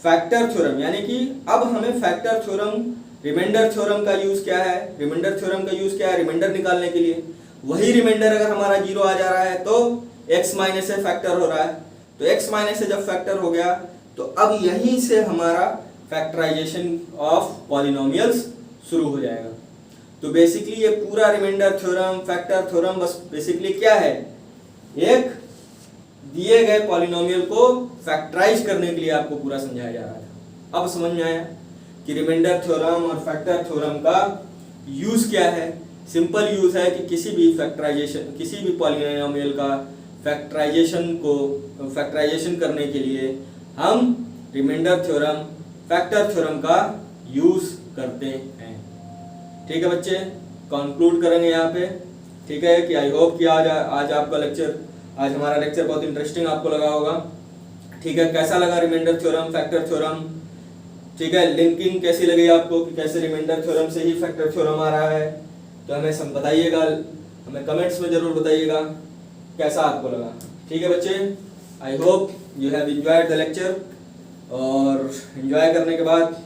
Speaker 1: फैक्टर थ्योरम, यानी कि अब हमें फैक्टर थ्योरम, रिमाइंडर थ्योरम का यूज क्या है, रिमाइंडर थ्योरम का यूज क्या है, रिमाइंडर निकालने के लिए। वही रिमाइंडर अगर हमारा 0 आ जा रहा है तो x माइनस से फैक्टर हो रहा है, तो x माइनस से जब फैक्टर हो गया तो अब यहीं से हमारा फैक्टराइजेशन ऑफ पॉलिनोमियल्स शुरू हो जाएगा। तो बेसिकली ये पूरा रिमाइंडर थ्योरम, फैक्टर थ्योरम बस बेसिकली क्या है, एक दिए गए पॉलिनोमियल को फैक्टराइज करने के लिए आपको पूरा समझाया जा रहा था। अब समझ में आया कि रिमाइंडर थ्योरम और फैक्टर थ्योरम का यूज क्या है। सिंपल यूज है कि किसी भी फैक्टराइजेशन, किसी भी पॉलिनोमियल का फैक्टराइजेशन करने के लिए हम रिमाइंडर थ्योरम, फैक्टर थ्योरम का यूज करते हैं। ठीक है बच्चे, कंक्लूड करेंगे यहाँ पे। ठीक है कि आई होप कि आज आपका लेक्चर, आज हमारा लेक्चर बहुत इंटरेस्टिंग आपको लगा होगा। ठीक है, कैसा लगा रिमाइंडर थ्योरम, फैक्टर थ्योरम, ठीक है, लिंकिंग कैसी लगी आपको कि कैसे रिमाइंडर थ्योरम से ही फैक्टर थ्योरम आ रहा है, तो हमें सब बताइएगा, हमें कमेंट्स में जरूर बताइएगा कैसा आपको लगा। ठीक है बच्चे, I hope you have enjoyed the lecture. और एंजॉय करने के बाद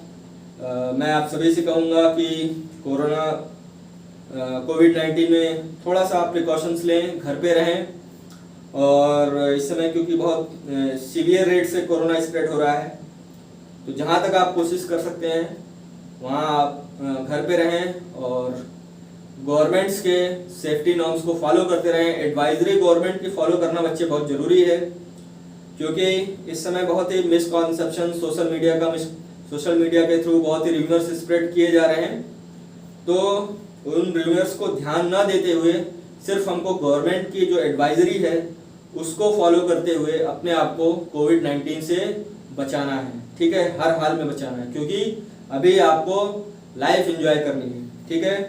Speaker 1: मैं आप सभी से कहूँगा कि कोरोना कोविड-19 में थोड़ा सा आप प्रिकॉशंस लें, घर पे रहें। और इस समय क्योंकि बहुत सीवियर रेट से कोरोना स्प्रेड हो रहा है, तो जहाँ तक आप कोशिश कर सकते हैं वहाँ आप घर पे रहें और गवर्नमेंट्स के सेफ्टी नॉर्म्स को फॉलो करते रहें। एडवाइजरी गवर्नमेंट की फॉलो करना बच्चे बहुत ज़रूरी है, क्योंकि इस समय बहुत ही मिसकॉन्सेप्शन सोशल मीडिया के थ्रू बहुत ही रिव्यूअर्स स्प्रेड किए जा रहे हैं। तो उन रिव्यूअर्स को ध्यान ना देते हुए सिर्फ हमको गवर्नमेंट की जो एडवाइजरी है उसको फॉलो करते हुए अपने आप को कोविड-19 से बचाना है। ठीक है, हर हाल में बचाना है, क्योंकि अभी आपको लाइफ एंजॉय करनी है। ठीक है,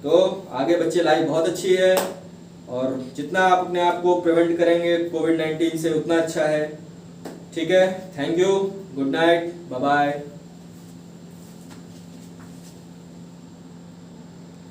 Speaker 1: तो आगे बच्चे लाइफ बहुत अच्छी है और जितना आप अपने आप को प्रिवेंट करेंगे कोविड-19 से उतना अच्छा है। ठीक है, thank you, good night, bye bye.